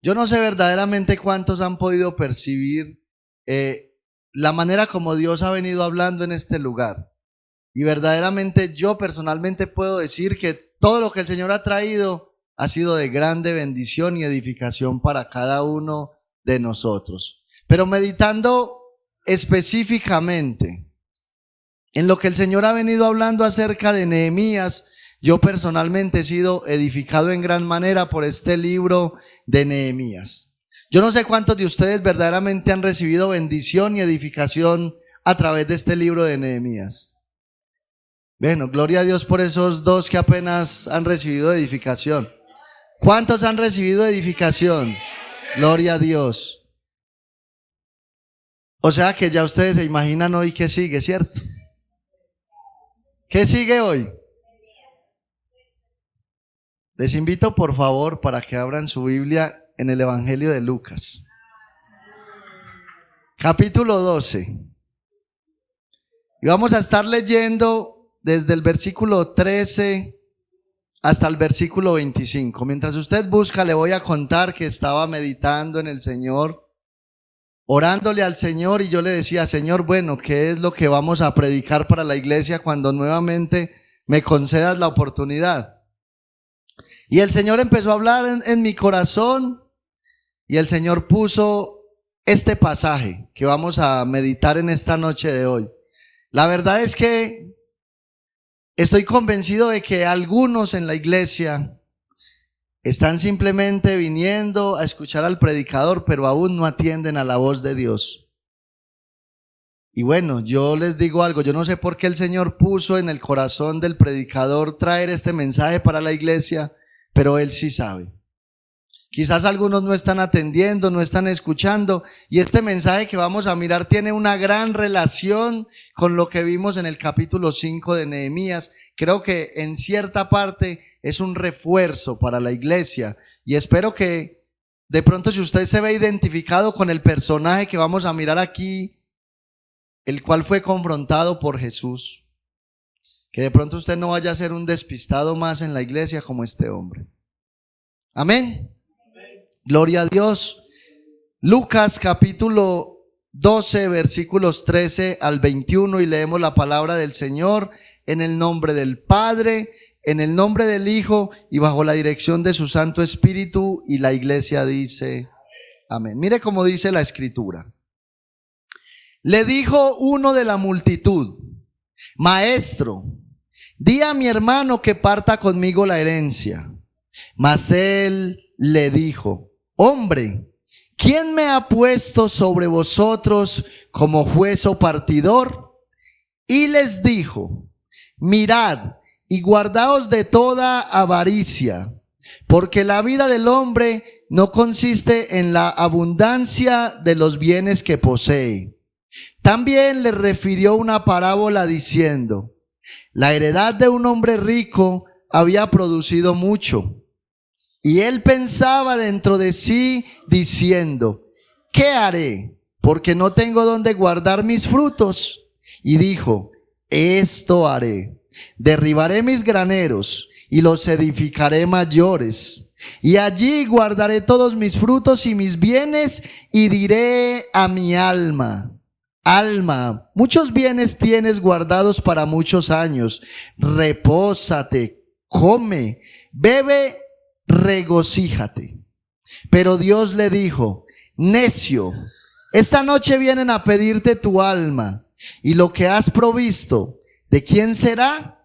Yo no sé verdaderamente cuántos han podido percibir la manera como Dios ha venido hablando en este lugar. Y verdaderamente yo personalmente puedo decir que todo lo que el Señor ha traído ha sido de grande bendición y edificación para cada uno de nosotros. Pero meditando específicamente en lo que el Señor ha venido hablando acerca de Nehemías, yo personalmente he sido edificado en gran manera por este libro de Nehemías. Yo no sé cuántos de ustedes verdaderamente han recibido bendición y edificación a través de este libro de Nehemías. Bueno, gloria a Dios por esos dos que apenas han recibido edificación. ¿Cuántos han recibido edificación? Gloria a Dios. O sea que ya ustedes se imaginan hoy qué sigue, ¿cierto? ¿Qué sigue hoy? Les invito por favor para que abran su Biblia en el Evangelio de Lucas. Capítulo 12. Y vamos a estar leyendo desde el versículo 13 hasta el versículo 25. Mientras usted busca, le voy a contar que estaba meditando en el Señor, orándole al Señor, y yo le decía: Señor, bueno, ¿qué es lo que vamos a predicar para la iglesia cuando nuevamente me concedas la oportunidad? Y el Señor empezó a hablar en mi corazón, y el Señor puso este pasaje que vamos a meditar en esta noche de hoy. La verdad es que estoy convencido de que algunos en la iglesia están simplemente viniendo a escuchar al predicador, pero aún no atienden a la voz de Dios. Y bueno, yo les digo algo, yo no sé por qué el Señor puso en el corazón del predicador traer este mensaje para la iglesia, pero Él sí sabe. Quizás algunos no están atendiendo, no están escuchando, y este mensaje que vamos a mirar tiene una gran relación con lo que vimos en el capítulo 5 de Nehemías. Creo que en cierta parte es un refuerzo para la iglesia, y espero que de pronto, si usted se ve identificado con el personaje que vamos a mirar aquí, el cual fue confrontado por Jesús, que de pronto usted no vaya a ser un despistado más en la iglesia como este hombre. Amén. Gloria a Dios. Lucas capítulo 12 versículos 13 al 21, y leemos la palabra del Señor en el nombre del Padre, en el nombre del Hijo y bajo la dirección de su Santo Espíritu, y la iglesia dice amén. Mire cómo dice la Escritura. Le dijo uno de la multitud: Maestro, di a mi hermano que parta conmigo la herencia. Mas él le dijo: Hombre, ¿quién me ha puesto sobre vosotros como juez o partidor? Y les dijo: Mirad y guardaos de toda avaricia, porque la vida del hombre no consiste en la abundancia de los bienes que posee. También le refirió una parábola diciendo: La heredad de un hombre rico había producido mucho. Y él pensaba dentro de sí diciendo: ¿qué haré? Porque no tengo donde guardar mis frutos. Y dijo: esto haré: derribaré mis graneros y los edificaré mayores. Y allí guardaré todos mis frutos y mis bienes, y diré a mi alma: Alma, muchos bienes tienes guardados para muchos años. Repósate, come, bebe, regocíjate. Pero Dios le dijo: Necio, esta noche vienen a pedirte tu alma, y lo que has provisto, ¿de quién será?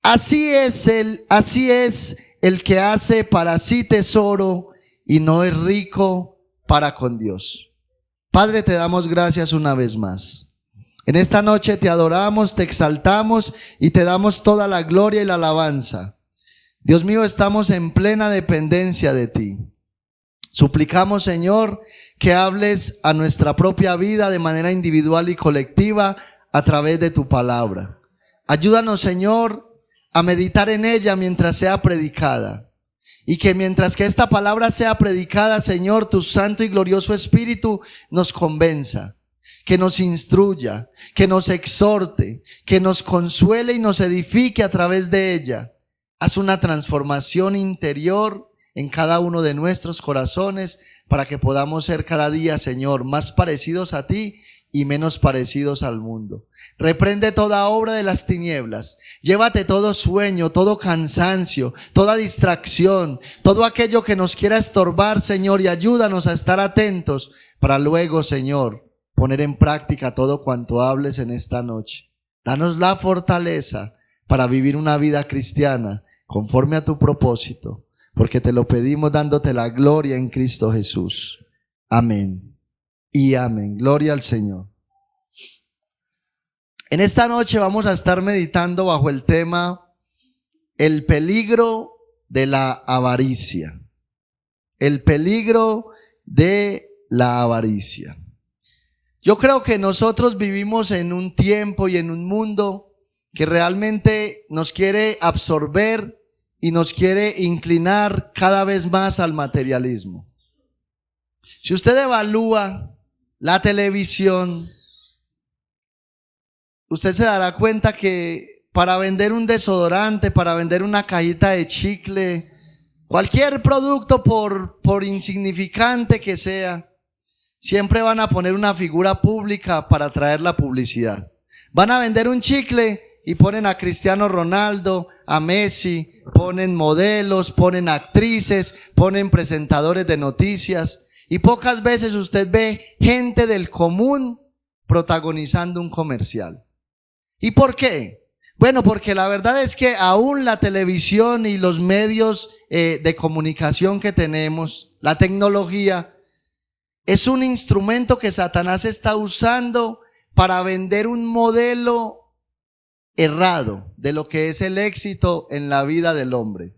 Así es el que hace para sí tesoro y no es rico para con Dios. Padre, te damos gracias una vez más. En esta noche te adoramos, te exaltamos y te damos toda la gloria y la alabanza. Dios mío, estamos en plena dependencia de ti. Suplicamos, Señor, que hables a nuestra propia vida de manera individual y colectiva a través de tu palabra. Ayúdanos, Señor, a meditar en ella mientras sea predicada. Y que mientras que esta palabra sea predicada, Señor, tu santo y glorioso Espíritu nos convenza, que nos instruya, que nos exhorte, que nos consuele y nos edifique a través de ella. Haz una transformación interior en cada uno de nuestros corazones para que podamos ser cada día, Señor, más parecidos a ti y menos parecidos al mundo. Reprende toda obra de las tinieblas, llévate todo sueño, todo cansancio, toda distracción, todo aquello que nos quiera estorbar, Señor, y ayúdanos a estar atentos para luego, Señor, poner en práctica todo cuanto hables en esta noche. Danos la fortaleza para vivir una vida cristiana conforme a tu propósito, porque te lo pedimos dándote la gloria en Cristo Jesús. Amén y amén. Gloria al Señor. En esta noche vamos a estar meditando bajo el tema el peligro de la avaricia. El peligro de la avaricia. Yo creo que nosotros vivimos en un tiempo y en un mundo que realmente nos quiere absorber y nos quiere inclinar cada vez más al materialismo. Si usted evalúa la televisión, usted se dará cuenta que para vender un desodorante, para vender una cajita de chicle, cualquier producto por insignificante que sea, siempre van a poner una figura pública para traer la publicidad. Van a vender un chicle y ponen a Cristiano Ronaldo, a Messi, ponen modelos, ponen actrices, ponen presentadores de noticias, y pocas veces usted ve gente del común protagonizando un comercial. ¿Y por qué? Bueno, porque la verdad es que aún la televisión y los medios de comunicación que tenemos, la tecnología, es un instrumento que Satanás está usando para vender un modelo errado de lo que es el éxito en la vida del hombre.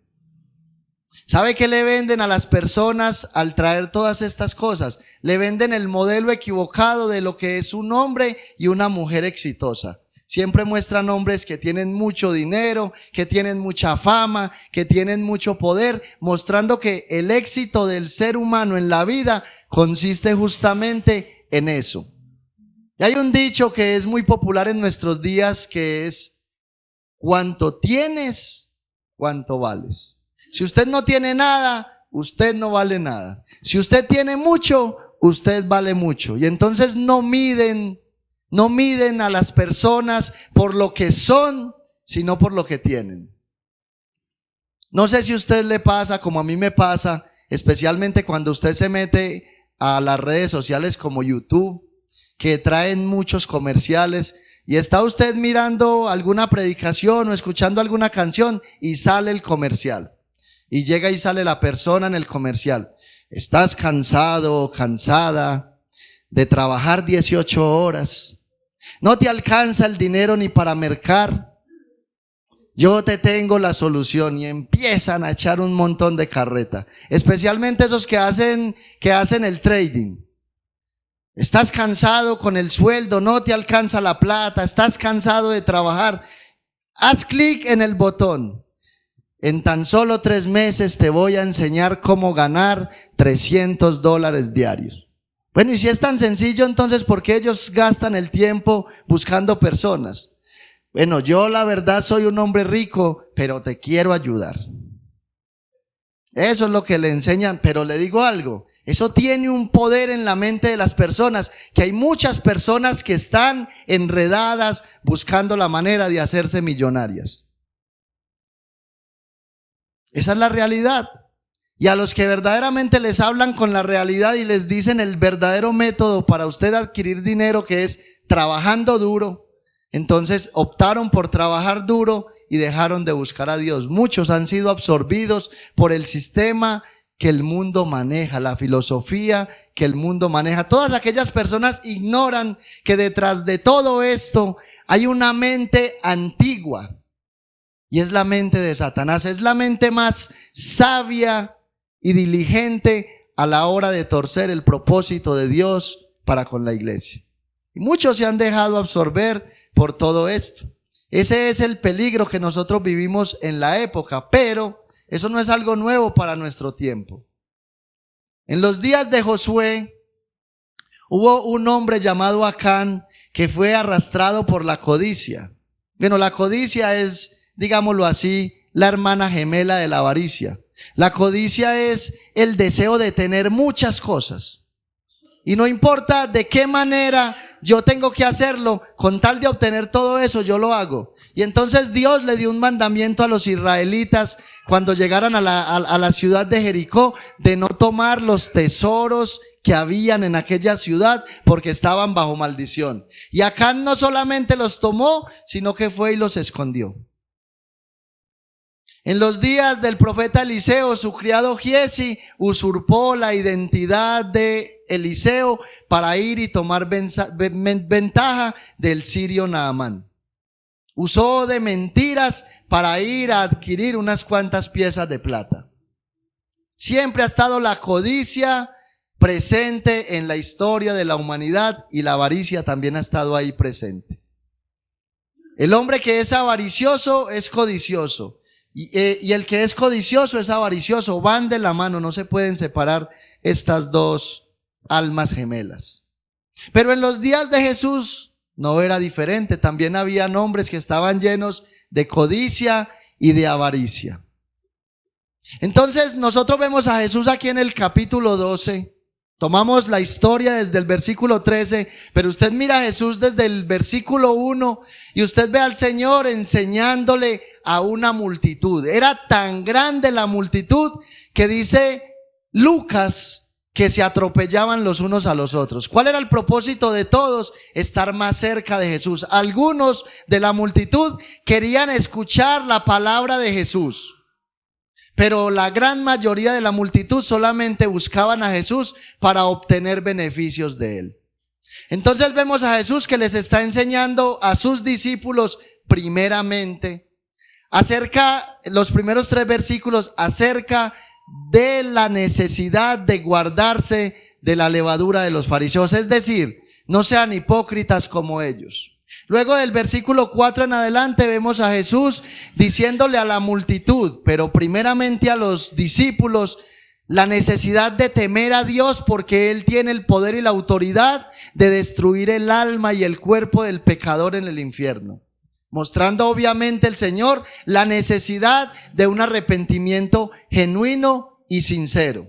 ¿Sabe qué le venden a las personas al traer todas estas cosas? Le venden el modelo equivocado de lo que es un hombre y una mujer exitosa. Siempre muestran hombres que tienen mucho dinero, que tienen mucha fama, que tienen mucho poder, mostrando que el éxito del ser humano en la vida consiste justamente en eso. Y hay un dicho que es muy popular en nuestros días que es: cuanto tienes, cuánto vales. Si usted no tiene nada, usted no vale nada. Si usted tiene mucho, usted vale mucho. Y entonces no miden a las personas por lo que son, sino por lo que tienen. No sé si a usted le pasa como a mí me pasa, especialmente cuando usted se mete a las redes sociales como YouTube, que traen muchos comerciales, y está usted mirando alguna predicación o escuchando alguna canción y sale el comercial. Y llega y sale la persona en el comercial. Estás cansado o cansada de trabajar 18 horas. No te alcanza el dinero ni para mercar. Yo te tengo la solución, y empiezan a echar un montón de carreta. Especialmente esos que hacen el trading. Estás cansado con el sueldo, no te alcanza la plata, estás cansado de trabajar. Haz clic en el botón. En tan solo 3 meses te voy a enseñar cómo ganar $300 diarios. Bueno, y si es tan sencillo, entonces ¿por qué ellos gastan el tiempo buscando personas? Bueno, yo la verdad soy un hombre rico, pero te quiero ayudar. Eso es lo que le enseñan, pero le digo algo. Eso tiene un poder en la mente de las personas, que hay muchas personas que están enredadas buscando la manera de hacerse millonarias. Esa es la realidad. Y a los que verdaderamente les hablan con la realidad y les dicen el verdadero método para usted adquirir dinero, que es trabajando duro, entonces optaron por trabajar duro y dejaron de buscar a Dios. Muchos han sido absorbidos por el sistema que el mundo maneja, la filosofía que el mundo maneja. Todas aquellas personas ignoran que detrás de todo esto hay una mente antigua, y es la mente de Satanás. Es la mente más sabia y diligente a la hora de torcer el propósito de Dios para con la iglesia. Y muchos se han dejado absorber por todo esto. Ese es el peligro que nosotros vivimos en la época, pero eso no es algo nuevo para nuestro tiempo. En los días de Josué hubo un hombre llamado Acán que fue arrastrado por la codicia. Bueno, la codicia es, digámoslo así, la hermana gemela de la avaricia. La codicia es el deseo de tener muchas cosas. Y no importa de qué manera yo tengo que hacerlo, con tal de obtener todo eso, yo lo hago. Y entonces Dios le dio un mandamiento a los israelitas cuando llegaran a la ciudad de Jericó, de no tomar los tesoros que habían en aquella ciudad porque estaban bajo maldición. Y Acán no solamente los tomó, sino que fue y los escondió. En los días del profeta Eliseo, su criado Giezi usurpó la identidad de Eliseo para ir y tomar ventaja del sirio Naamán. Usó de mentiras para ir a adquirir unas cuantas piezas de plata. Siempre ha estado la codicia presente en la historia de la humanidad, y la avaricia también ha estado ahí presente. El hombre que es avaricioso es codicioso. Y el que es codicioso es avaricioso, van de la mano, no se pueden separar estas dos almas gemelas. Pero en los días de Jesús no era diferente, también había hombres que estaban llenos de codicia y de avaricia. Entonces nosotros vemos a Jesús aquí en el capítulo 12, tomamos la historia desde el versículo 13, pero usted mira a Jesús desde el versículo 1 y usted ve al Señor enseñándole a una multitud. Era tan grande la multitud que dice Lucas que se atropellaban los unos a los otros. ¿Cuál era el propósito de todos? Estar más cerca de Jesús. Algunos de la multitud querían escuchar la palabra de Jesús, pero la gran mayoría de la multitud solamente buscaban a Jesús para obtener beneficios de él. Entonces vemos a Jesús que les está enseñando a sus discípulos primeramente los primeros 3 versículos acerca de la necesidad de guardarse de la levadura de los fariseos, es decir, no sean hipócritas como ellos. Luego del versículo 4 en adelante vemos a Jesús diciéndole a la multitud, pero primeramente a los discípulos, la necesidad de temer a Dios porque Él tiene el poder y la autoridad de destruir el alma y el cuerpo del pecador en el infierno. Mostrando obviamente el Señor la necesidad de un arrepentimiento genuino y sincero.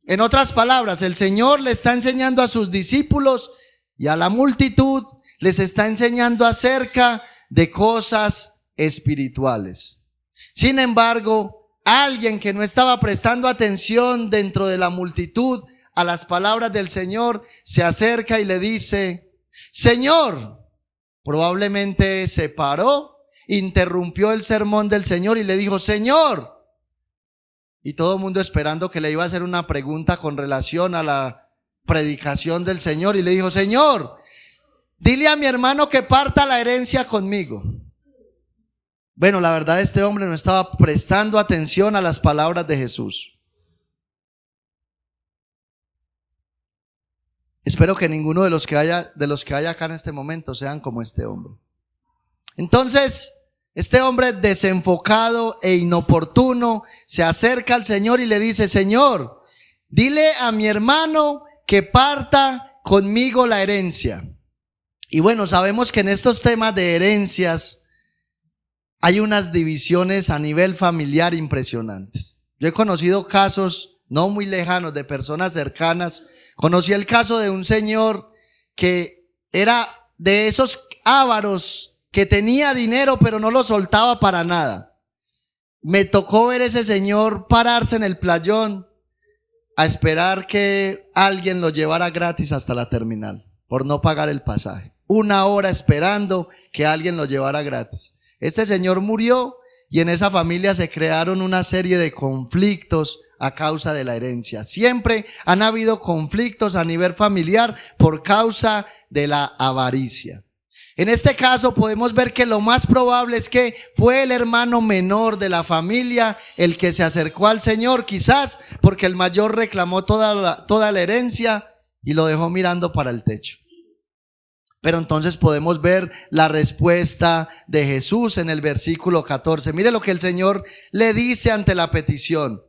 En otras palabras, el Señor le está enseñando a sus discípulos y a la multitud, les está enseñando acerca de cosas espirituales. Sin embargo, alguien que no estaba prestando atención dentro de la multitud a las palabras del Señor se acerca y le dice: Señor. Probablemente se paró, interrumpió el sermón del Señor y le dijo: Señor. Y todo el mundo esperando que le iba a hacer una pregunta con relación a la predicación del Señor, y le dijo: Señor, dile a mi hermano que parta la herencia conmigo. Bueno, la verdad, este hombre no estaba prestando atención a las palabras de Jesús. Espero que ninguno de los que haya acá en este momento sean como este hombre. Entonces, este hombre desenfocado e inoportuno se acerca al Señor y le dice: Señor, dile a mi hermano que parta conmigo la herencia. Y bueno, sabemos que en estos temas de herencias hay unas divisiones a nivel familiar impresionantes. Yo he conocido casos no muy lejanos de personas cercanas. Conocí el caso de un señor que era de esos ávaros que tenía dinero pero no lo soltaba para nada. Me tocó ver ese señor pararse en el playón a esperar que alguien lo llevara gratis hasta la terminal por no pagar el pasaje. 1 hora esperando que alguien lo llevara gratis. Este señor murió y en esa familia se crearon una serie de conflictos a causa de la herencia. Siempre han habido conflictos a nivel familiar por causa de la avaricia. En este caso podemos ver que lo más probable es que fue el hermano menor de la familia el que se acercó al Señor, quizás porque el mayor reclamó toda la herencia y lo dejó mirando para el techo. Pero entonces podemos ver la respuesta de Jesús en el versículo 14. Mire lo que el Señor le dice ante la petición: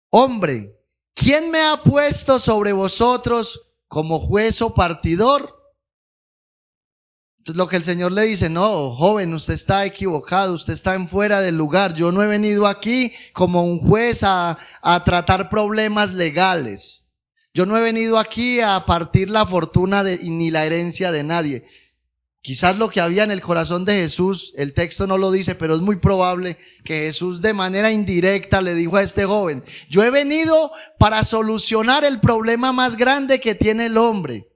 Hombre, ¿quién me ha puesto sobre vosotros como juez o partidor? Entonces lo que el Señor le dice: no, joven, usted está equivocado, usted está en fuera del lugar. Yo no he venido aquí como un juez a tratar problemas legales. Yo no he venido aquí a partir la fortuna ni la herencia de nadie. Quizás lo que había en el corazón de Jesús, el texto no lo dice, pero es muy probable que Jesús de manera indirecta le dijo a este joven: yo he venido para solucionar el problema más grande que tiene el hombre.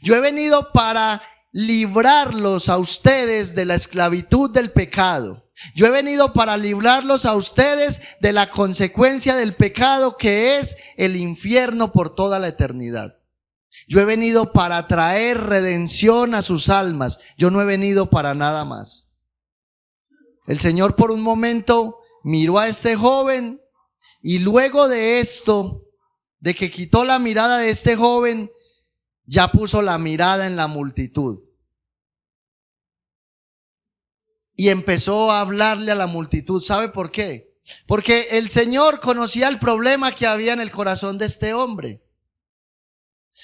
Yo he venido para librarlos a ustedes de la esclavitud del pecado. Yo he venido para librarlos a ustedes de la consecuencia del pecado, que es el infierno por toda la eternidad. Yo he venido para traer redención a sus almas. Yo no he venido para nada más. El Señor por un momento miró a este joven, y luego de esto, de que quitó la mirada de este joven, ya puso la mirada en la multitud. Y empezó a hablarle a la multitud. ¿Sabe por qué? Porque el Señor conocía el problema que había en el corazón de este hombre.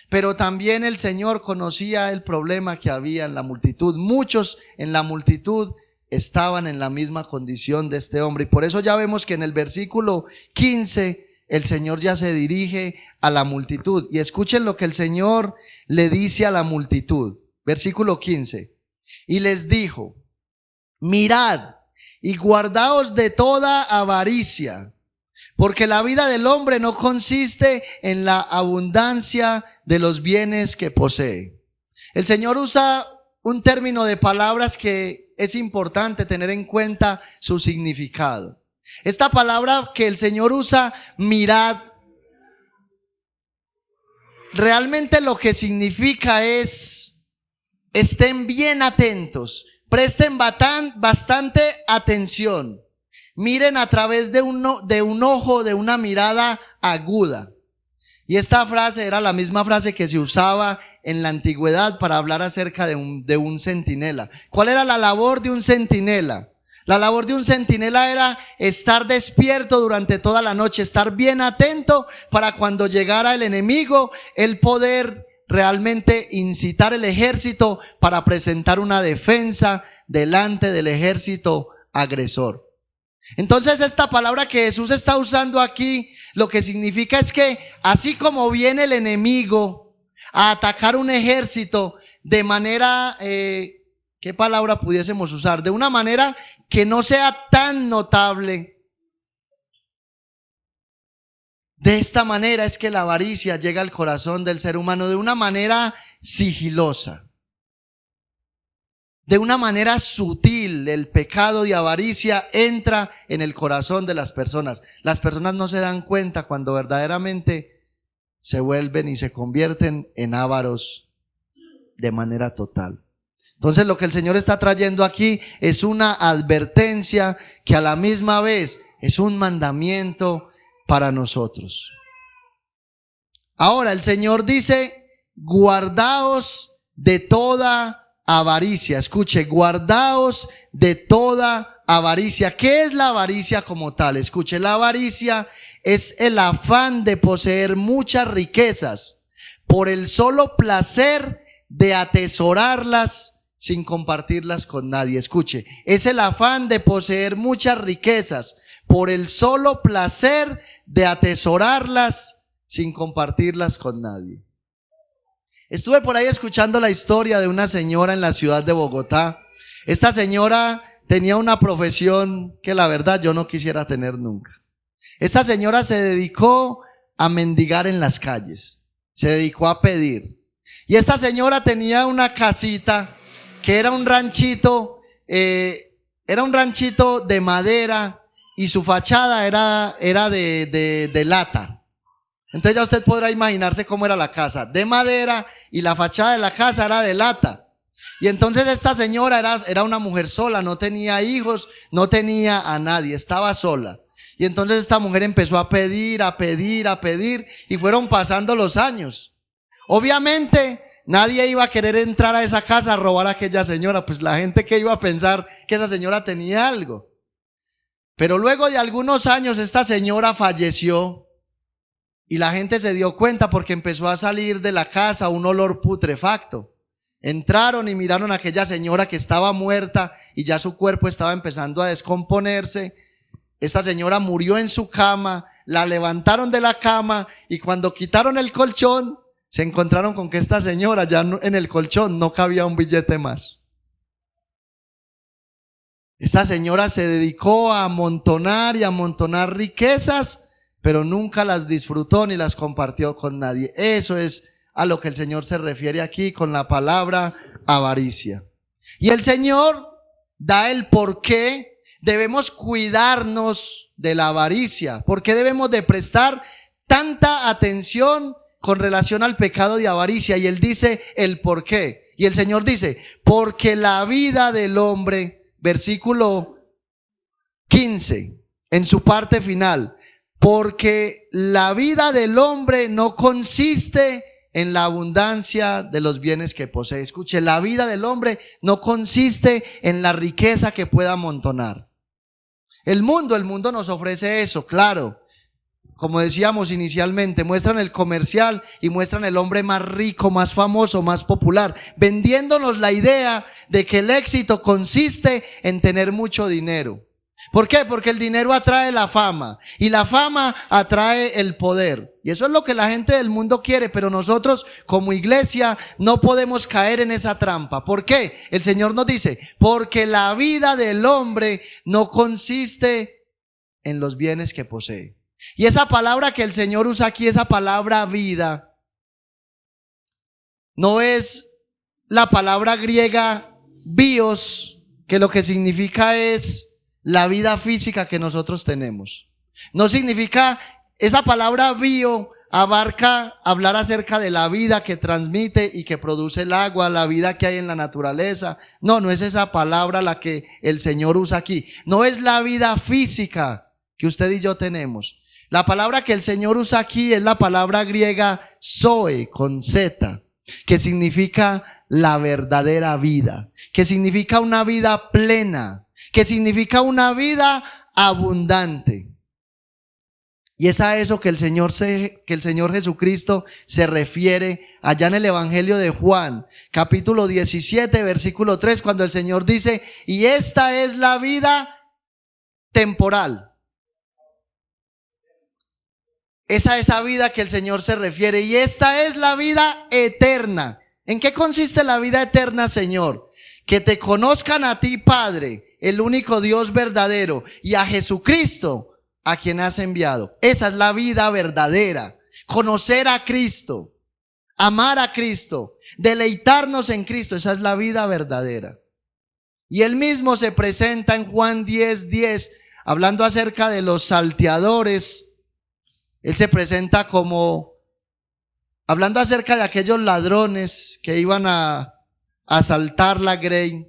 Pero también el Señor conocía el problema que había en la multitud. Muchos en la multitud estaban en la misma condición de este hombre. Y por eso ya vemos que en el versículo 15 el Señor ya se dirige a la multitud. Y escuchen lo que el Señor le dice a la multitud. Versículo 15. Y les dijo: mirad y guardaos de toda avaricia, porque la vida del hombre no consiste en la abundancia de los bienes que posee. El Señor usa un término de palabras que es importante tener en cuenta su significado. Esta palabra que el Señor usa, mirad, realmente lo que significa es: estén bien atentos, presten bastante atención, miren a través de un ojo, de una mirada aguda. Y esta frase era la misma frase que se usaba en la antigüedad para hablar acerca de un centinela. ¿Cuál era la labor de un centinela? La labor de un centinela era estar despierto durante toda la noche, estar bien atento para cuando llegara el enemigo, el poder realmente incitar el ejército para presentar una defensa delante del ejército agresor. Entonces esta palabra que Jesús está usando aquí, lo que significa es que así como viene el enemigo a atacar un ejército de manera, ¿qué palabra pudiésemos usar? De una manera que no sea tan notable. De esta manera es que la avaricia llega al corazón del ser humano, de una manera sigilosa, de una manera sutil. El pecado de avaricia entra en el corazón de las personas. Las personas no se dan cuenta cuando verdaderamente se vuelven y se convierten en ávaros de manera total. Entonces lo que el Señor está trayendo aquí es una advertencia que a la misma vez es un mandamiento para nosotros. Ahora el Señor dice: guardaos de toda avaricia. Escuche, guardaos de toda avaricia. ¿Qué es la avaricia como tal? Escuche, la avaricia es el afán de poseer muchas riquezas por el solo placer de atesorarlas sin compartirlas con nadie. Escuche, es el afán de poseer muchas riquezas por el solo placer de atesorarlas sin compartirlas con nadie. Estuve por ahí escuchando la historia de una señora en la ciudad de Bogotá. Esta señora tenía una profesión que la verdad yo no quisiera tener nunca. Esta señora se dedicó a mendigar en las calles, se dedicó a pedir. Y esta señora tenía una casita que era un ranchito de madera, y su fachada era de lata. Entonces ya usted podrá imaginarse cómo era la casa, de madera, y la fachada de la casa era de lata. Y entonces esta señora era una mujer sola, no tenía hijos, no tenía a nadie, estaba sola. Y entonces esta mujer empezó a pedir, y fueron pasando los años. Obviamente nadie iba a querer entrar a esa casa a robar a aquella señora, pues la gente que iba a pensar que esa señora tenía algo. Pero luego de algunos años esta señora falleció y la gente se dio cuenta porque empezó a salir de la casa un olor putrefacto. Entraron y miraron a aquella señora que estaba muerta y ya su cuerpo estaba empezando a descomponerse. Esta señora murió en su cama, la levantaron de la cama y cuando quitaron el colchón, se encontraron con que esta señora ya en el colchón no cabía un billete más. Esta señora se dedicó a amontonar y amontonar riquezas, pero nunca las disfrutó ni las compartió con nadie. Eso es a lo que el Señor se refiere aquí con la palabra avaricia. Y el Señor da el por qué debemos cuidarnos de la avaricia, por qué debemos de prestar tanta atención con relación al pecado de avaricia. Y Él dice el por qué. Y el Señor dice, porque la vida del hombre, versículo 15, en su parte final, porque la vida del hombre no consiste en la abundancia de los bienes que posee. Escuche, la vida del hombre no consiste en la riqueza que pueda amontonar. El mundo nos ofrece eso, claro. Como decíamos inicialmente, muestran el comercial y muestran el hombre más rico, más famoso, más popular, vendiéndonos la idea de que el éxito consiste en tener mucho dinero. ¿Por qué? Porque el dinero atrae la fama y la fama atrae el poder. Y eso es lo que la gente del mundo quiere, pero nosotros como iglesia no podemos caer en esa trampa. ¿Por qué? El Señor nos dice, porque la vida del hombre no consiste en los bienes que posee. Y esa palabra que el Señor usa aquí, esa palabra vida, no es la palabra griega bios, que lo que significa es la vida física que nosotros tenemos. No significa, esa palabra bio abarca hablar acerca de la vida que transmite y que produce el agua, la vida que hay en la naturaleza. No, no es esa palabra la que el Señor usa aquí. No es la vida física que usted y yo tenemos. La palabra que el Señor usa aquí es la palabra griega zoe, con Z, que significa la verdadera vida, que significa una vida plena, que significa una vida abundante. Y es a eso que el Señor Jesucristo se refiere allá en el Evangelio de Juan, capítulo 17, versículo 3, cuando el Señor dice, y esta es la vida temporal. Es a esa vida que el Señor se refiere, y esta es la vida eterna. ¿En qué consiste la vida eterna, Señor? Que te conozcan a ti, Padre, el único Dios verdadero, y a Jesucristo, a quien has enviado. Esa es la vida verdadera. Conocer a Cristo, amar a Cristo, deleitarnos en Cristo. Esa es la vida verdadera. Y Él mismo se presenta en Juan 10:10, hablando acerca de los salteadores. Él se presenta como, hablando acerca de aquellos ladrones que iban a asaltar la grey.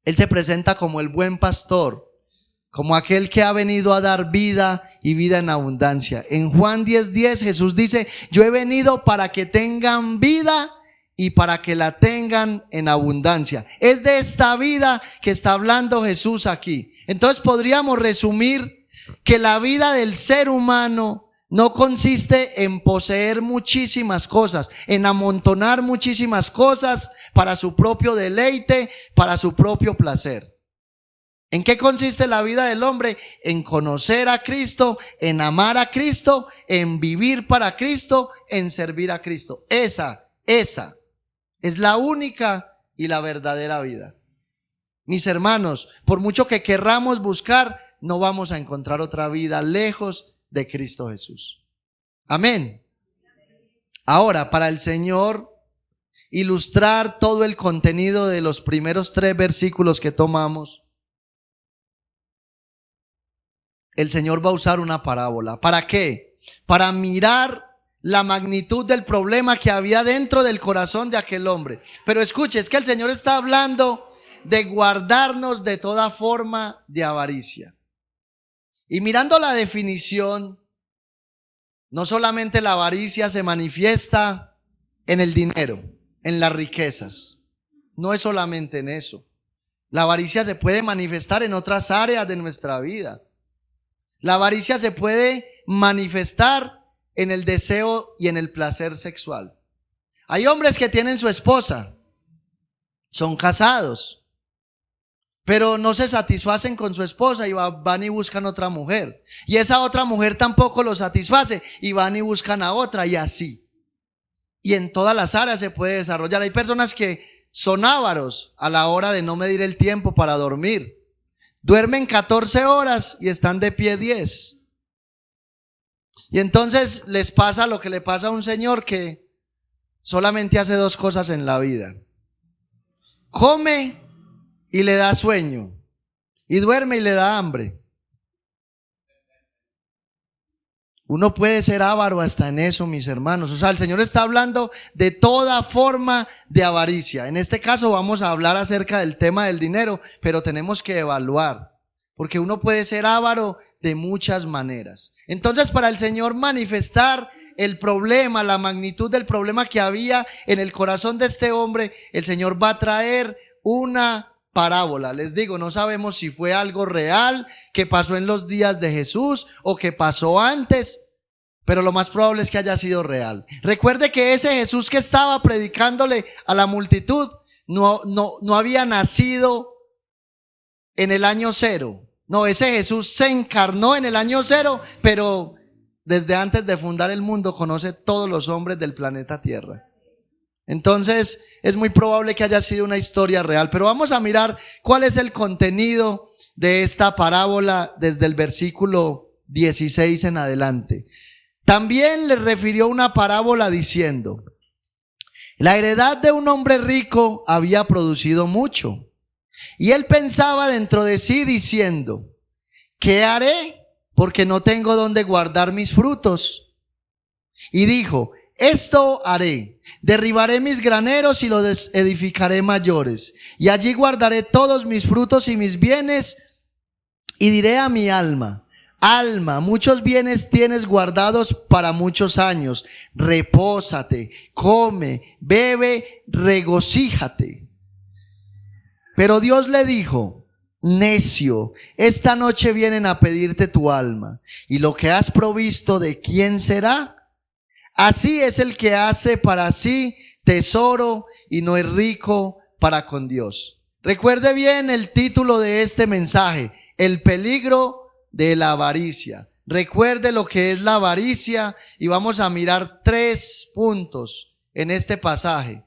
Él se presenta como el buen pastor, como aquel que ha venido a dar vida y vida en abundancia. En Juan 10:10 Jesús dice, yo he venido para que tengan vida y para que la tengan en abundancia. Es de esta vida que está hablando Jesús aquí. Entonces podríamos resumir que la vida del ser humano no consiste en poseer muchísimas cosas, en amontonar muchísimas cosas para su propio deleite, para su propio placer. ¿En qué consiste la vida del hombre? En conocer a Cristo, en amar a Cristo, en vivir para Cristo, en servir a Cristo. Esa es la única y la verdadera vida. Mis hermanos, por mucho que querramos buscar, no vamos a encontrar otra vida lejos de Cristo Jesús. Amén. Ahora, para el Señor ilustrar todo el contenido de los primeros 3 versículos que tomamos, el Señor va a usar una parábola. ¿Para qué? Para mirar la magnitud del problema que había dentro del corazón de aquel hombre. Pero escuche, es que el Señor está hablando de guardarnos de toda forma de avaricia. Y mirando la definición, no solamente la avaricia se manifiesta en el dinero, en las riquezas. No es solamente en eso. La avaricia se puede manifestar en otras áreas de nuestra vida. La avaricia se puede manifestar en el deseo y en el placer sexual. Hay hombres que tienen su esposa son casados, pero no se satisfacen con su esposa y van y buscan otra mujer. Y esa otra mujer tampoco los satisface y van y buscan a otra, y así. Y en todas las áreas se puede desarrollar. Hay personas que son ávaros a la hora de no medir el tiempo para dormir. Duermen 14 horas y están de pie 10. Y entonces les pasa lo que le pasa a un señor que solamente hace 2 cosas en la vida: come y le da sueño, y duerme y le da hambre. Uno puede ser avaro hasta en eso, mis hermanos. O sea, el Señor está hablando de toda forma de avaricia. En este caso vamos a hablar acerca del tema del dinero, pero tenemos que evaluar, porque uno puede ser avaro de muchas maneras. Entonces, para el Señor manifestar el problema, la magnitud del problema que había en el corazón de este hombre, el Señor va a traer una parábola. Les digo, no sabemos si fue algo real que pasó en los días de Jesús o que pasó antes, pero lo más probable es que haya sido real. Recuerde que ese Jesús que estaba predicándole a la multitud no había nacido en el año 0. No, ese Jesús se encarnó en el año 0, pero desde antes de fundar el mundo conoce todos los hombres del planeta Tierra. Entonces es muy probable que haya sido una historia real, pero vamos a mirar cuál es el contenido de esta parábola desde el versículo 16 en adelante. También le refirió una parábola diciendo: la heredad de un hombre rico había producido mucho, y él pensaba dentro de sí diciendo: ¿qué haré? Porque no tengo dónde guardar mis frutos. Y dijo: esto haré: derribaré mis graneros y los edificaré mayores, y allí guardaré todos mis frutos y mis bienes, y diré a mi alma: alma, muchos bienes tienes guardados para muchos años, repósate, come, bebe, regocíjate. Pero Dios le dijo: necio, esta noche vienen a pedirte tu alma, y lo que has provisto, ¿de quién será? Así es el que hace para sí tesoro y no es rico para con Dios. Recuerde bien el título de este mensaje: el peligro de la avaricia. Recuerde lo que es la avaricia y vamos a mirar 3 puntos en este pasaje.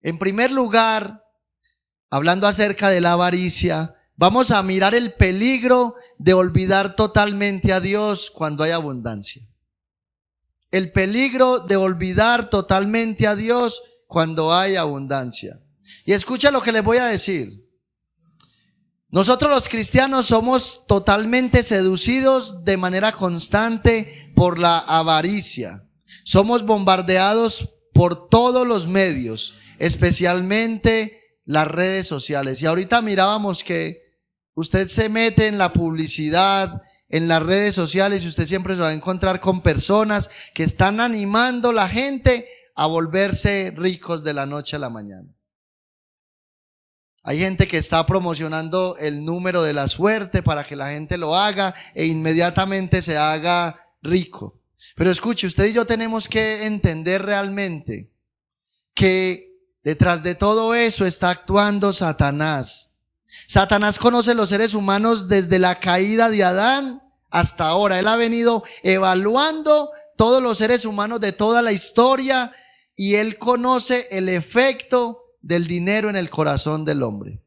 En primer lugar, hablando acerca de la avaricia, vamos a mirar el peligro de olvidar totalmente a Dios cuando hay abundancia. El peligro de olvidar totalmente a Dios cuando hay abundancia. Y escucha lo que les voy a decir. Nosotros los cristianos somos totalmente seducidos de manera constante por la avaricia. Somos bombardeados por todos los medios, especialmente las redes sociales. Y ahorita mirábamos que usted se mete en la publicidad, en las redes sociales, y usted siempre se va a encontrar con personas que están animando a la gente a volverse ricos de la noche a la mañana. Hay gente que está promocionando el número de la suerte para que la gente lo haga e inmediatamente se haga rico. Pero escuche, usted y yo tenemos que entender realmente que detrás de todo eso está actuando Satanás. Satanás conoce los seres humanos desde la caída de Adán hasta ahora. Él ha venido evaluando todos los seres humanos de toda la historia y él conoce el efecto del dinero en el corazón del hombre.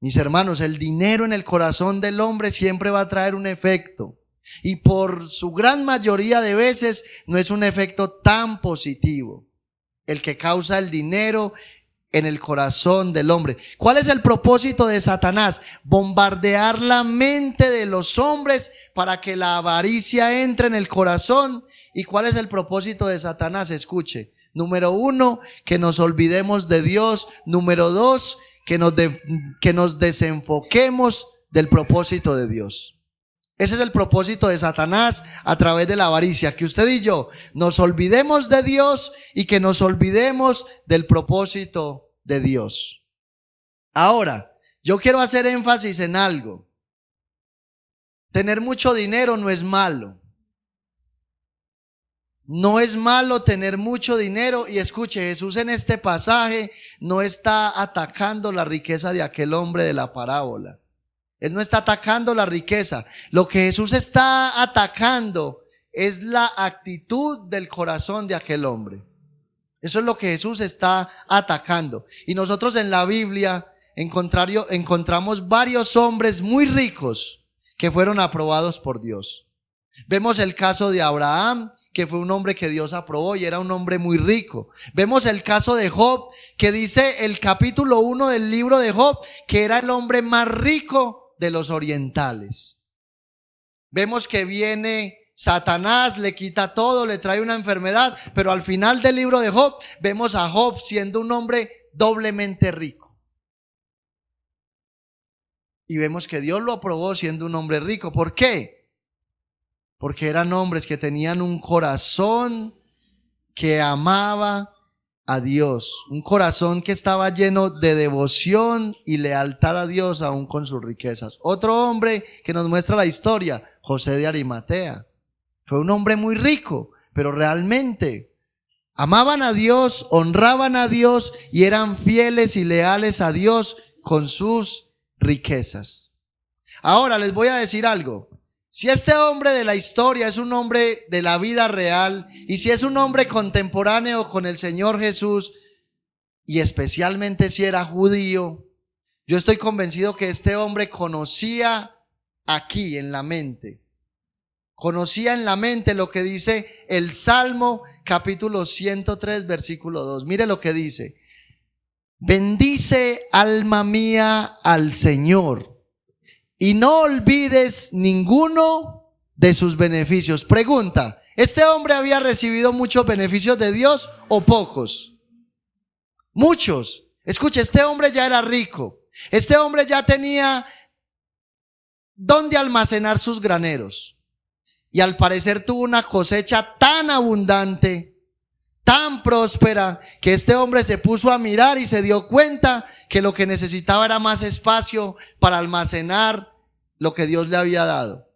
Mis hermanos, el dinero en el corazón del hombre siempre va a traer un efecto, y por su gran mayoría de veces no es un efecto tan positivo el que causa el dinero en el corazón del hombre. ¿Cuál es el propósito de Satanás? Bombardear la mente de los hombres para que la avaricia entre en el corazón. ¿Y cuál es el propósito de Satanás? Escuche. Número 1, que nos olvidemos de Dios. Número 2, que nos desenfoquemos del propósito de Dios. Ese es el propósito de Satanás a través de la avaricia, que usted y yo nos olvidemos de Dios y que nos olvidemos del propósito de Dios. Ahora, yo quiero hacer énfasis en algo. Tener mucho dinero no es malo. No es malo tener mucho dinero. Y escuche, Jesús en este pasaje no está atacando la riqueza de aquel hombre de la parábola. Él no está atacando la riqueza. Lo que Jesús está atacando es la actitud del corazón de aquel hombre. Eso es lo que Jesús está atacando. Y nosotros en la Biblia encontramos varios hombres muy ricos que fueron aprobados por Dios. Vemos el caso de Abraham, que fue un hombre que Dios aprobó y era un hombre muy rico. Vemos el caso de Job, que dice el capítulo 1 del libro de Job, que era el hombre más rico de los orientales. Vemos que viene Satanás, le quita todo, le trae una enfermedad, pero al final del libro de Job vemos a Job siendo un hombre doblemente rico. Y vemos que Dios lo aprobó siendo un hombre rico. ¿Por qué? Porque eran hombres que tenían un corazón que amaba a Dios, un corazón que estaba lleno de devoción y lealtad a Dios aún con sus riquezas. Otro hombre que nos muestra la historia, José de Arimatea. Fue un hombre muy rico, pero realmente amaban a Dios, honraban a Dios y eran fieles y leales a Dios con sus riquezas. Ahora les voy a decir algo. Si este hombre de la historia es un hombre de la vida real y si es un hombre contemporáneo con el Señor Jesús y especialmente si era judío, yo estoy convencido que este hombre conocía aquí en la mente. Conocía en la mente lo que dice el Salmo capítulo 103 versículo 2. Mire lo que dice. Bendice alma mía al Señor y no olvides ninguno de sus beneficios. Pregunta, ¿este hombre había recibido muchos beneficios de Dios o pocos? Muchos. Escuche, este hombre ya era rico. Este hombre ya tenía dónde almacenar sus graneros. Y al parecer tuvo una cosecha tan abundante, tan próspera, que este hombre se puso a mirar y se dio cuenta que lo que necesitaba era más espacio para almacenar lo que Dios le había dado.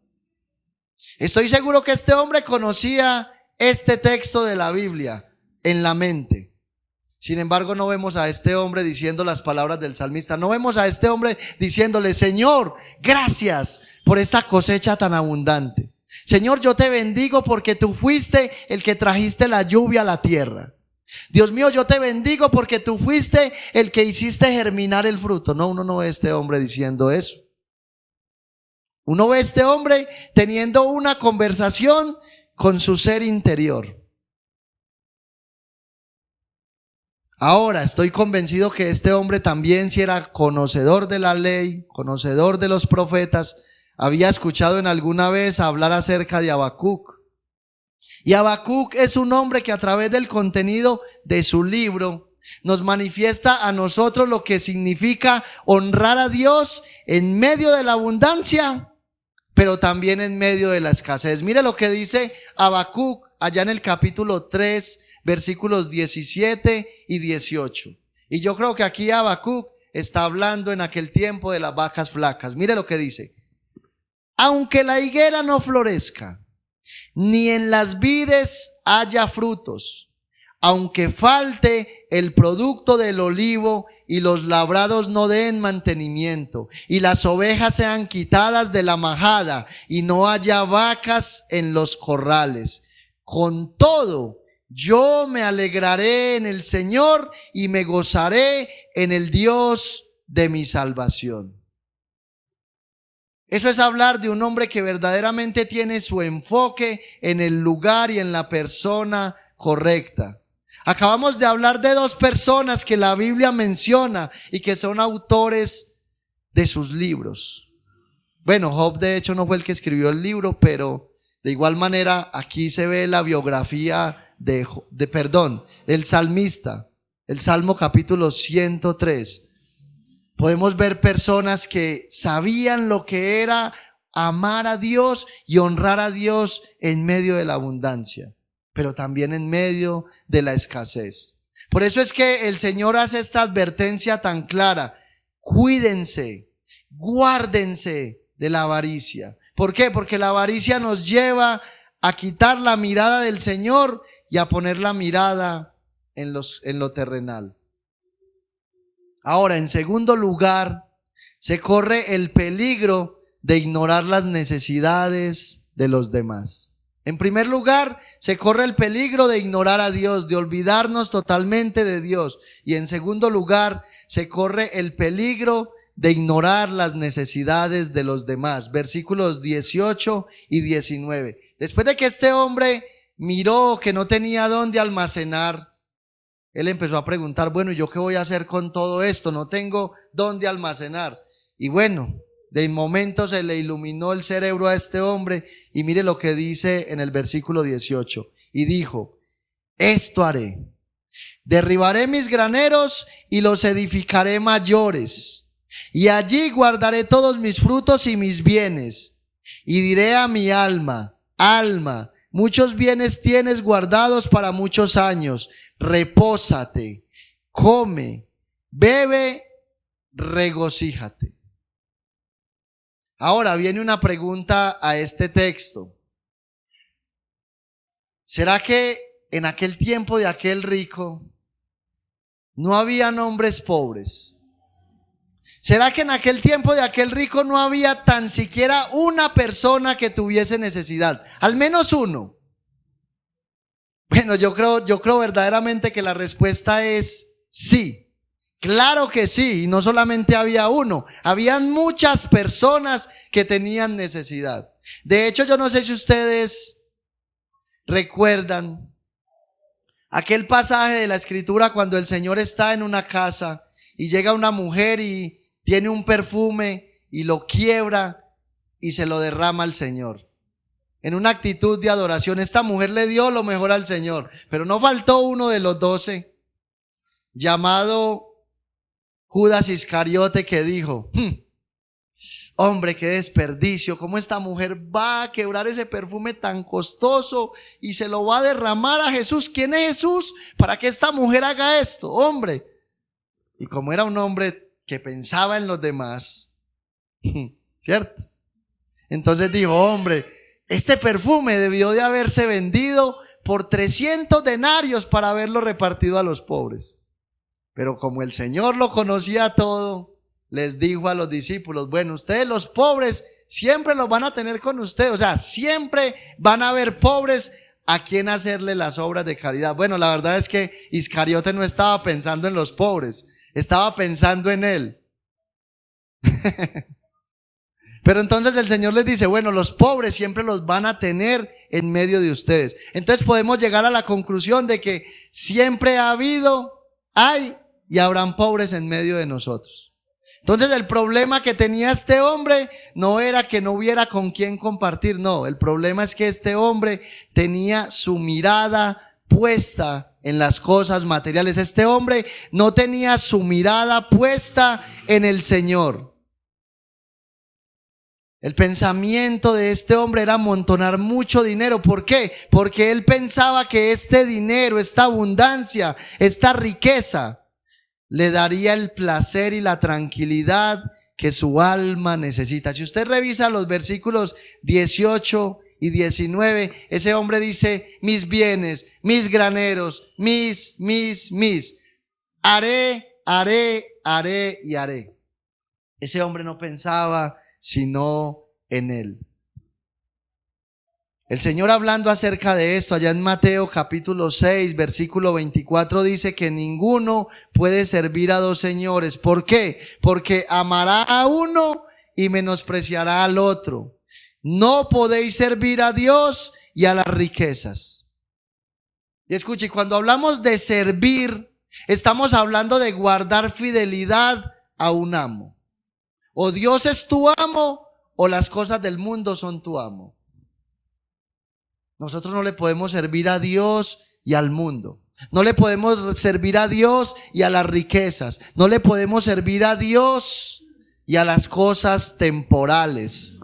Estoy seguro que este hombre conocía este texto de la Biblia en la mente. Sin embargo, no vemos a este hombre diciendo las palabras del salmista. No vemos a este hombre diciéndole, Señor, gracias por esta cosecha tan abundante. Señor, yo te bendigo porque tú fuiste el que trajiste la lluvia a la tierra. Dios mío, yo te bendigo porque tú fuiste el que hiciste germinar el fruto. No, uno no ve a este hombre diciendo eso. Uno ve a este hombre teniendo una conversación con su ser interior. Ahora estoy convencido que este hombre también, si era conocedor de la ley, conocedor de los profetas, había escuchado en alguna vez hablar acerca de Habacuc. Y Habacuc es un hombre que a través del contenido de su libro nos manifiesta a nosotros lo que significa honrar a Dios en medio de la abundancia, pero también en medio de la escasez. Mire lo que dice Habacuc allá en el capítulo 3, versículos 17 y 18. Y yo creo que aquí Habacuc está hablando en aquel tiempo de las vacas flacas. Mire lo que dice. Aunque la higuera no florezca, ni en las vides haya frutos, aunque falte el producto del olivo y los labrados no den mantenimiento, y las ovejas sean quitadas de la majada, y no haya vacas en los corrales, con todo, yo me alegraré en el Señor y me gozaré en el Dios de mi salvación. Eso es hablar de un hombre que verdaderamente tiene su enfoque en el lugar y en la persona correcta. Acabamos de hablar de dos personas que la Biblia menciona y que son autores de sus libros. Bueno, Job de hecho no fue el que escribió el libro, pero de igual manera aquí se ve la biografía del salmista, el Salmo capítulo 103. Podemos ver personas que sabían lo que era amar a Dios y honrar a Dios en medio de la abundancia, pero también en medio de la escasez. Por eso es que el Señor hace esta advertencia tan clara: cuídense, guárdense de la avaricia. ¿Por qué? Porque la avaricia nos lleva a quitar la mirada del Señor y a poner la mirada en lo terrenal. Ahora, en segundo lugar, se corre el peligro de ignorar las necesidades de los demás. En primer lugar, se corre el peligro de ignorar a Dios, de olvidarnos totalmente de Dios. Y en segundo lugar, se corre el peligro de ignorar las necesidades de los demás. Versículos 18 y 19. Después de que este hombre miró que no tenía dónde almacenar, él empezó a preguntar, bueno, ¿yo qué voy a hacer con todo esto? No tengo dónde almacenar. Y bueno, de momento se le iluminó el cerebro a este hombre y mire lo que dice en el versículo 18. Y dijo, esto haré, derribaré mis graneros y los edificaré mayores, y allí guardaré todos mis frutos y mis bienes. Y diré a mi alma, alma, muchos bienes tienes guardados para muchos años, repósate, come, bebe, regocíjate. Ahora viene una pregunta a este texto. ¿Será que en aquel tiempo de aquel rico no habían hombres pobres? ¿Será que en aquel tiempo de aquel rico no había tan siquiera una persona que tuviese necesidad? Al menos uno. Bueno, yo creo verdaderamente que la respuesta es sí. Claro que sí, y no solamente había uno, habían muchas personas que tenían necesidad. De hecho, yo no sé si ustedes recuerdan aquel pasaje de la Escritura cuando el Señor está en una casa y llega una mujer y tiene un perfume y lo quiebra y se lo derrama al Señor. En una actitud de adoración, esta mujer le dio lo mejor al Señor, pero no faltó uno de los 12, llamado Judas Iscariote, que dijo, hombre, qué desperdicio, cómo esta mujer va a quebrar ese perfume tan costoso y se lo va a derramar a Jesús. ¿Quién es Jesús para que esta mujer haga esto? Hombre. Y como era un hombre que pensaba en los demás, ¿cierto? Entonces dijo, hombre, este perfume debió de haberse vendido por 300 denarios para haberlo repartido a los pobres. Pero como el Señor lo conocía todo, les dijo a los discípulos, bueno, ustedes los pobres siempre los van a tener con ustedes, o sea, siempre van a haber pobres a quien hacerle las obras de caridad. Bueno, la verdad es que Iscariote no estaba pensando en los pobres, estaba pensando en él. Pero entonces el Señor les dice, bueno, los pobres siempre los van a tener en medio de ustedes. Entonces podemos llegar a la conclusión de que siempre ha habido, hay y habrán pobres en medio de nosotros. Entonces el problema que tenía este hombre no era que no hubiera con quién compartir, no, el problema es que este hombre tenía su mirada puesta en las cosas materiales. Este hombre no tenía su mirada puesta en el Señor. El pensamiento de este hombre era amontonar mucho dinero. ¿Por qué? Porque él pensaba que este dinero, esta abundancia, esta riqueza le daría el placer y la tranquilidad que su alma necesita. Si usted revisa los versículos 18 y 19, ese hombre dice, mis bienes, mis graneros, mis, haré y haré. Ese hombre no pensaba sino en él. El Señor, hablando acerca de esto allá en Mateo capítulo 6 versículo 24, dice que ninguno puede servir a dos señores. ¿Por qué? Porque amará a uno y menospreciará al otro. No podéis servir a Dios y a las riquezas. Y escuche, cuando hablamos de servir, estamos hablando de guardar fidelidad a un amo. O Dios es tu amo o las cosas del mundo son tu amo. Nosotros no le podemos servir a Dios y al mundo. No le podemos servir a Dios y a las riquezas. No le podemos servir a Dios y a las cosas temporales.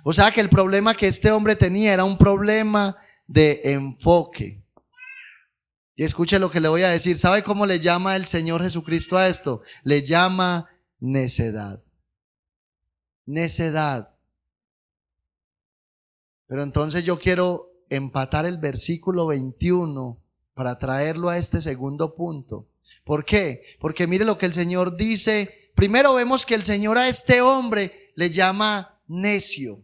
O sea que el problema que este hombre tenía era un problema de enfoque. Y escuche lo que le voy a decir. ¿Sabe cómo le llama el Señor Jesucristo a esto? Le llama necedad. Necedad. Pero entonces yo quiero empatar el versículo 21 para traerlo a este segundo punto. ¿Por qué? Porque mire lo que el Señor dice. Primero vemos que el Señor a este hombre le llama necio.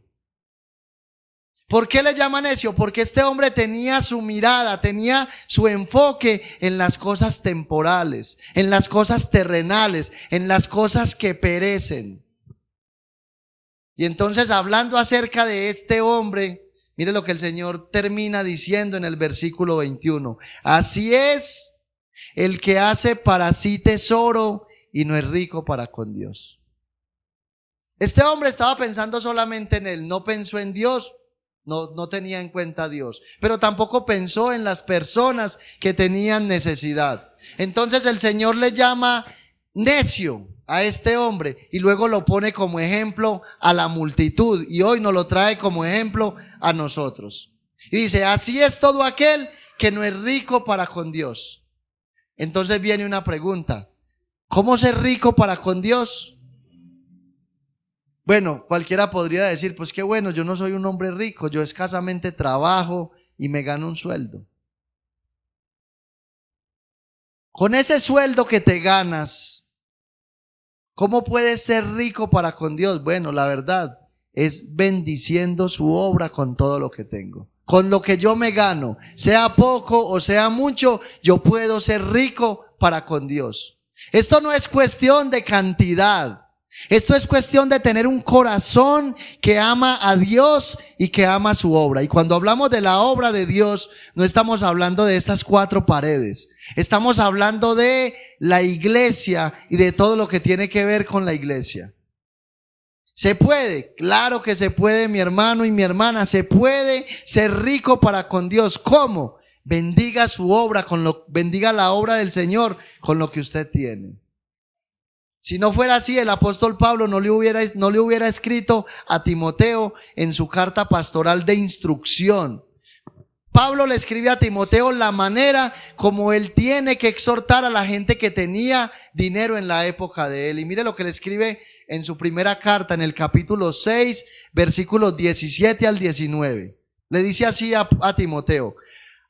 ¿Por qué le llama necio? Porque este hombre tenía su mirada, tenía su enfoque en las cosas temporales, en las cosas terrenales, en las cosas que perecen. Y entonces, hablando acerca de este hombre, mire lo que el Señor termina diciendo en el versículo 21. Así es el que hace para sí tesoro y no es rico para con Dios. Este hombre estaba pensando solamente en él, no pensó en Dios. No tenía en cuenta a Dios, pero tampoco pensó en las personas que tenían necesidad. Entonces el Señor le llama necio a este hombre y luego lo pone como ejemplo a la multitud y hoy nos lo trae como ejemplo a nosotros. Y dice, así es todo aquel que no es rico para con Dios. Entonces viene una pregunta, ¿cómo ser rico para con Dios? Bueno, cualquiera podría decir, pues qué bueno, yo no soy un hombre rico, yo escasamente trabajo y me gano un sueldo. Con ese sueldo que te ganas, ¿cómo puedes ser rico para con Dios? Bueno, la verdad es bendiciendo su obra con todo lo que tengo. Con lo que yo me gano, sea poco o sea mucho, yo puedo ser rico para con Dios. Esto no es cuestión de cantidad. Esto es cuestión de tener un corazón que ama a Dios y que ama su obra. Y cuando hablamos de la obra de Dios, no estamos hablando de estas 4 paredes. Estamos hablando de la iglesia y de todo lo que tiene que ver con la iglesia. ¿Se puede? Claro que se puede, mi hermano y mi hermana. Se puede ser rico para con Dios. ¿Cómo? Bendiga su obra, bendiga la obra del Señor con lo que usted tiene. Si no fuera así, el apóstol Pablo no le hubiera escrito a Timoteo en su carta pastoral de instrucción. Pablo le escribe a Timoteo la manera como él tiene que exhortar a la gente que tenía dinero en la época de él. Y mire lo que le escribe en su primera carta, en el capítulo 6, versículos 17 al 19. Le dice así a Timoteo: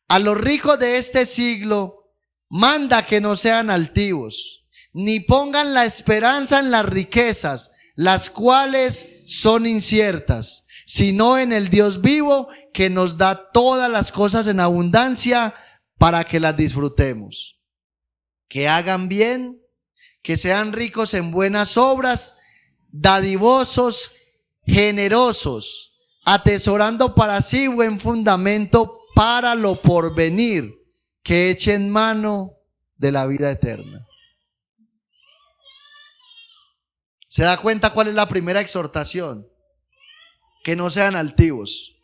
a los ricos de este siglo manda que no sean altivos, ni pongan la esperanza en las riquezas, las cuales son inciertas, sino en el Dios vivo que nos da todas las cosas en abundancia para que las disfrutemos. Que hagan bien, que sean ricos en buenas obras, dadivosos, generosos, atesorando para sí buen fundamento para lo porvenir, que echen mano de la vida eterna. ¿Se da cuenta cuál es la primera exhortación? Que no sean altivos.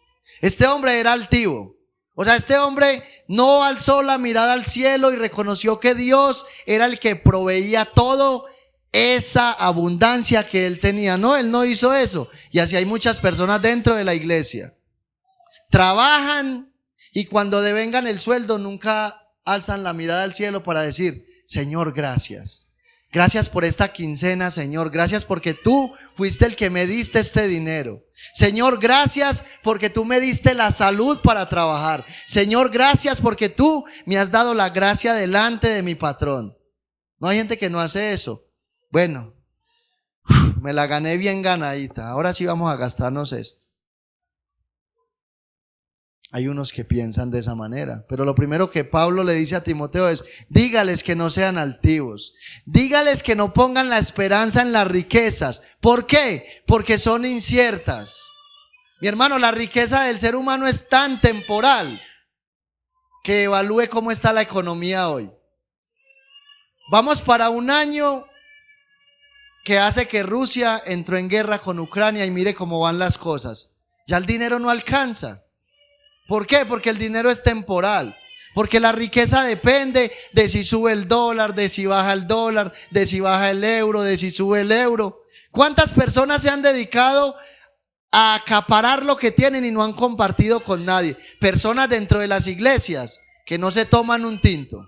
Este hombre era altivo. O sea, este hombre no alzó la mirada al cielo y reconoció que Dios era el que proveía todo esa abundancia que él tenía. No, él no hizo eso. Y así hay muchas personas dentro de la iglesia. Trabajan y cuando devengan el sueldo nunca alzan la mirada al cielo para decir: Señor, gracias. Gracias por esta quincena, Señor. Gracias porque tú fuiste el que me diste este dinero. Señor, gracias porque tú me diste la salud para trabajar. Señor, gracias porque tú me has dado la gracia delante de mi patrón. No hay gente que no hace eso. Bueno, me la gané bien ganadita. Ahora sí vamos a gastarnos esto. Hay unos que piensan de esa manera, pero lo primero que Pablo le dice a Timoteo es: dígales que no sean altivos, dígales que no pongan la esperanza en las riquezas. ¿Por qué? Porque son inciertas. Mi hermano, la riqueza del ser humano es tan temporal que evalúe cómo está la economía hoy. Vamos para un año que hace que Rusia entró en guerra con Ucrania y mire cómo van las cosas. Ya el dinero no alcanza. ¿Por qué? Porque el dinero es temporal. Porque la riqueza depende de si sube el dólar, de si baja el dólar, de si baja el euro, de si sube el euro. ¿Cuántas personas se han dedicado a acaparar lo que tienen y no han compartido con nadie? Personas dentro de las iglesias que no se toman un tinto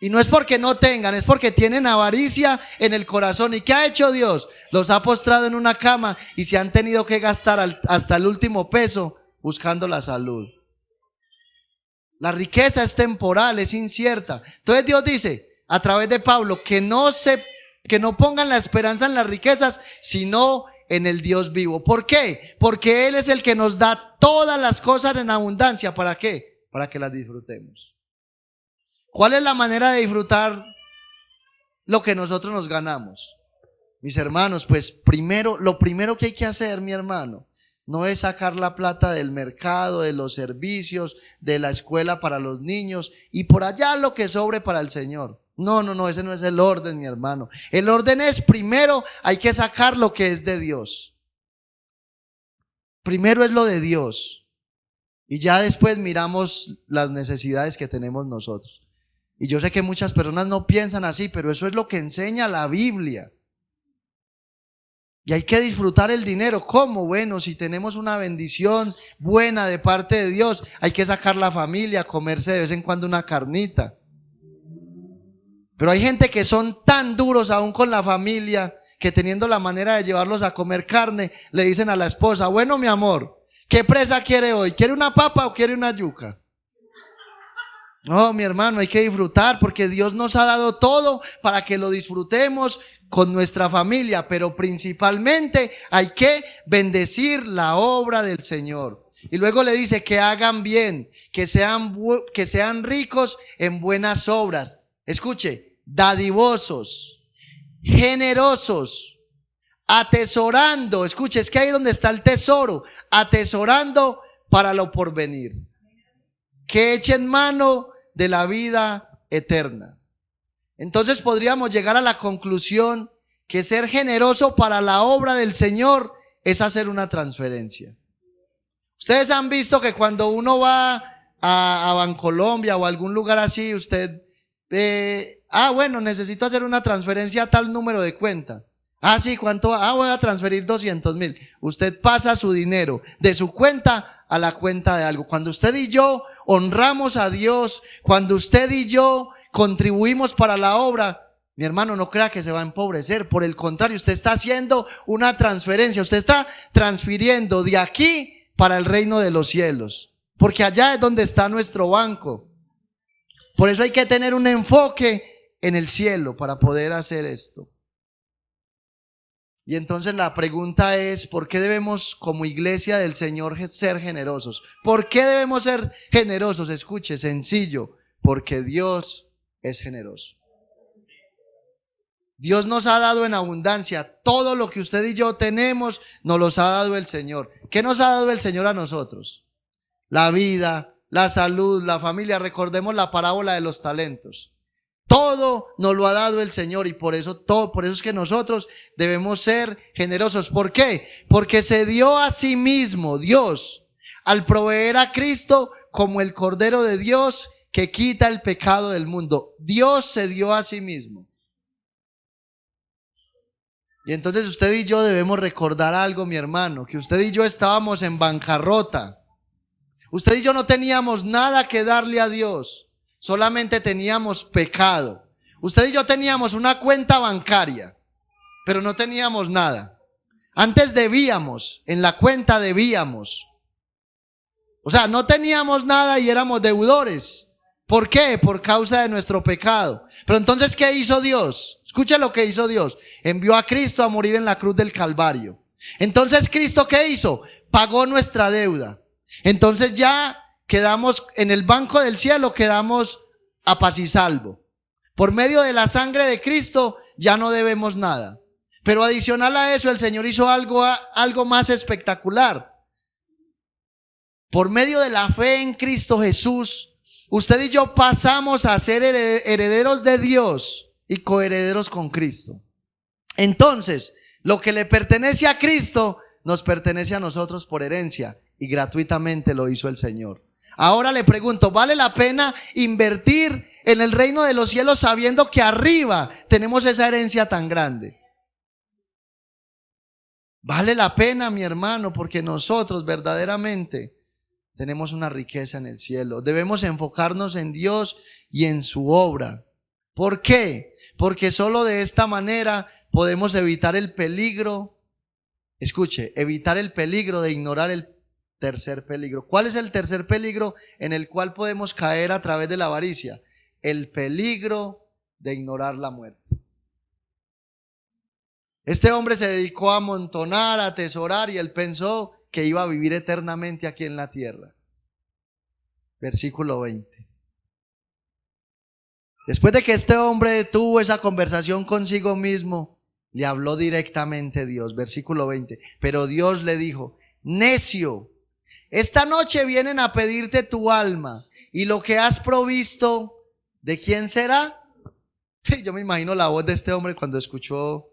Y no es porque no tengan, es porque tienen avaricia en el corazón. ¿Y qué ha hecho Dios? Los ha postrado en una cama y se han tenido que gastar hasta el último peso buscando la salud. La riqueza es temporal, es incierta. Entonces Dios dice a través de Pablo que no pongan la esperanza en las riquezas, sino en el Dios vivo. ¿Por qué? Porque Él es el que nos da todas las cosas en abundancia. ¿Para qué? Para que las disfrutemos. ¿Cuál es la manera de disfrutar lo que nosotros nos ganamos? Mis hermanos, pues lo primero que hay que hacer, mi hermano, no es sacar la plata del mercado, de los servicios, de la escuela para los niños y por allá lo que sobre para el Señor. No, ese no es el orden, mi hermano. El orden es, primero hay que sacar lo que es de Dios. Primero es lo de Dios y ya después miramos las necesidades que tenemos nosotros. Y yo sé que muchas personas no piensan así, pero eso es lo que enseña la Biblia. Y hay que disfrutar el dinero. ¿Cómo? Bueno, si tenemos una bendición buena de parte de Dios, hay que sacar la familia, comerse de vez en cuando una carnita. Pero hay gente que son tan duros aún con la familia, que teniendo la manera de llevarlos a comer carne, le dicen a la esposa, bueno, mi amor, ¿qué presa quiere hoy? ¿Quiere una papa o quiere una yuca? No, mi hermano, hay que disfrutar porque Dios nos ha dado todo para que lo disfrutemos con nuestra familia, pero principalmente hay que bendecir la obra del Señor. Y luego le dice que hagan bien, que sean ricos en buenas obras. Escuche, dadivosos, generosos, atesorando. Escuche, es que ahí donde está el tesoro, atesorando para lo porvenir. Que echen mano de la vida eterna. Entonces podríamos llegar a la conclusión que ser generoso para la obra del Señor es hacer una transferencia. Ustedes han visto que cuando uno va a Bancolombia o a algún lugar así, usted, bueno, necesito hacer una transferencia a tal número de cuenta. Sí, ¿cuánto va? Voy a transferir 200,000. Usted pasa su dinero de su cuenta a la cuenta de algo. Cuando usted y yo honramos a Dios, cuando usted y yo contribuimos para la obra, mi hermano, no crea que se va a empobrecer. Por el contrario, usted está haciendo una transferencia. Usted está transfiriendo de aquí para el reino de los cielos. Porque allá es donde está nuestro banco. Por eso hay que tener un enfoque en el cielo para poder hacer esto. Y entonces la pregunta es, ¿por qué debemos como iglesia del Señor ser generosos? ¿Por qué debemos ser generosos? Escuche, sencillo, porque Dios es generoso. Dios nos ha dado en abundancia todo lo que usted y yo tenemos, nos los ha dado el Señor. ¿Qué nos ha dado el Señor a nosotros? La vida, la salud, la familia. Recordemos la parábola de los talentos. Todo nos lo ha dado el Señor y por eso es que nosotros debemos ser generosos. ¿Por qué? Porque se dio a sí mismo Dios al proveer a Cristo como el Cordero de Dios que quita el pecado del mundo. Dios se dio a sí mismo. Y entonces usted y yo debemos recordar algo, mi hermano, que usted y yo estábamos en bancarrota. Usted y yo no teníamos nada que darle a Dios. Solamente teníamos pecado. Usted y yo teníamos una cuenta bancaria, pero no teníamos nada. Antes debíamos, en la cuenta debíamos. O sea, no teníamos nada y éramos deudores. ¿Por qué? Por causa de nuestro pecado. Pero entonces, ¿qué hizo Dios? Escucha lo que hizo Dios. Envió a Cristo a morir en la cruz del Calvario. Entonces, ¿Cristo qué hizo? Pagó nuestra deuda. Entonces ya quedamos en el banco del cielo, quedamos a paz y salvo. Por medio de la sangre de Cristo ya no debemos nada. Pero adicional a eso, el Señor hizo algo más espectacular. Por medio de la fe en Cristo Jesús, usted y yo pasamos a ser herederos de Dios y coherederos con Cristo. Entonces, lo que le pertenece a Cristo nos pertenece a nosotros por herencia y gratuitamente lo hizo el Señor. Ahora le pregunto, ¿vale la pena invertir en el reino de los cielos sabiendo que arriba tenemos esa herencia tan grande? Vale la pena, mi hermano, porque nosotros verdaderamente tenemos una riqueza en el cielo. Debemos enfocarnos en Dios y en su obra. ¿Por qué? Porque solo de esta manera podemos evitar el peligro, escuche, evitar el peligro de ignorar el tercer peligro. ¿Cuál es el tercer peligro en el cual podemos caer a través de la avaricia? El peligro de ignorar la muerte. Este hombre se dedicó a amontonar, a atesorar, y él pensó que iba a vivir eternamente aquí en la tierra. Versículo 20. Después de que este hombre tuvo esa conversación consigo mismo, le habló directamente Dios. Versículo 20. Pero Dios le dijo: necio, esta noche vienen a pedirte tu alma, y lo que has provisto, ¿de quién será? Yo me imagino la voz de este hombre cuando escuchó,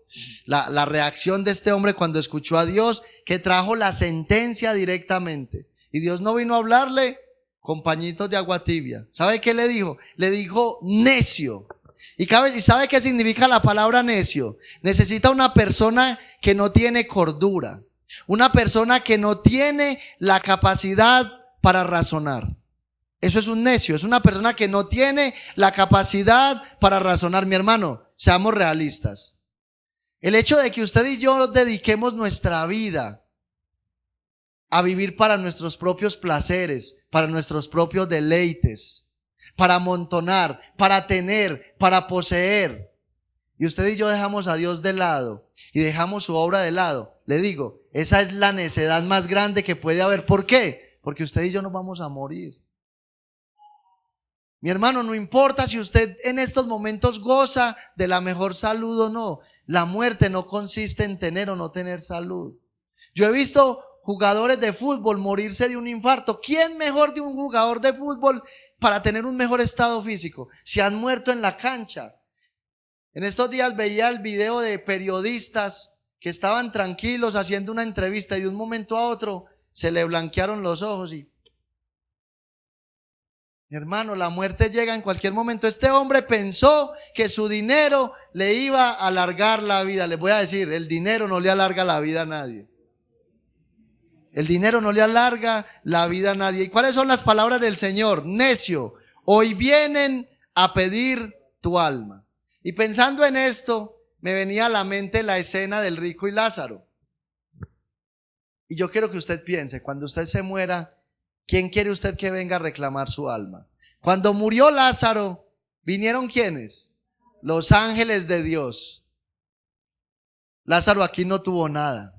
la reacción de este hombre cuando escuchó a Dios, que trajo la sentencia directamente. Y Dios no vino a hablarle con pañitos de agua tibia. ¿Sabe qué le dijo? Le dijo necio. ¿Y sabe qué significa la palabra necio? Necesita una persona que no tiene cordura, una persona que no tiene la capacidad para razonar. Eso es un necio, es una persona que no tiene la capacidad para razonar. Mi hermano, seamos realistas. El hecho de que usted y yo dediquemos nuestra vida a vivir para nuestros propios placeres, para nuestros propios deleites, para amontonar, para tener, para poseer, y usted y yo dejamos a Dios de lado y dejamos su obra de lado, le digo, esa es la necedad más grande que puede haber. ¿Por qué? Porque usted y yo nos vamos a morir. Mi hermano, no importa si usted en estos momentos goza de la mejor salud o no. La muerte no consiste en tener o no tener salud. Yo he visto jugadores de fútbol morirse de un infarto. ¿Quién mejor de un jugador de fútbol para tener un mejor estado físico? Se han muerto en la cancha. En estos días veía el video de periodistas que estaban tranquilos haciendo una entrevista y de un momento a otro se le blanquearon los ojos y... Hermano, la muerte llega en cualquier momento. Este hombre pensó que su dinero le iba a alargar la vida. Les voy a decir, el dinero no le alarga la vida a nadie. El dinero no le alarga la vida a nadie. ¿Y cuáles son las palabras del Señor? Necio, hoy vienen a pedir tu alma. Y pensando en esto, me venía a la mente la escena del rico y Lázaro. Y yo quiero que usted piense, cuando usted se muera, ¿quién quiere usted que venga a reclamar su alma? Cuando murió Lázaro, ¿vinieron quiénes? Los ángeles de Dios. Lázaro aquí no tuvo nada.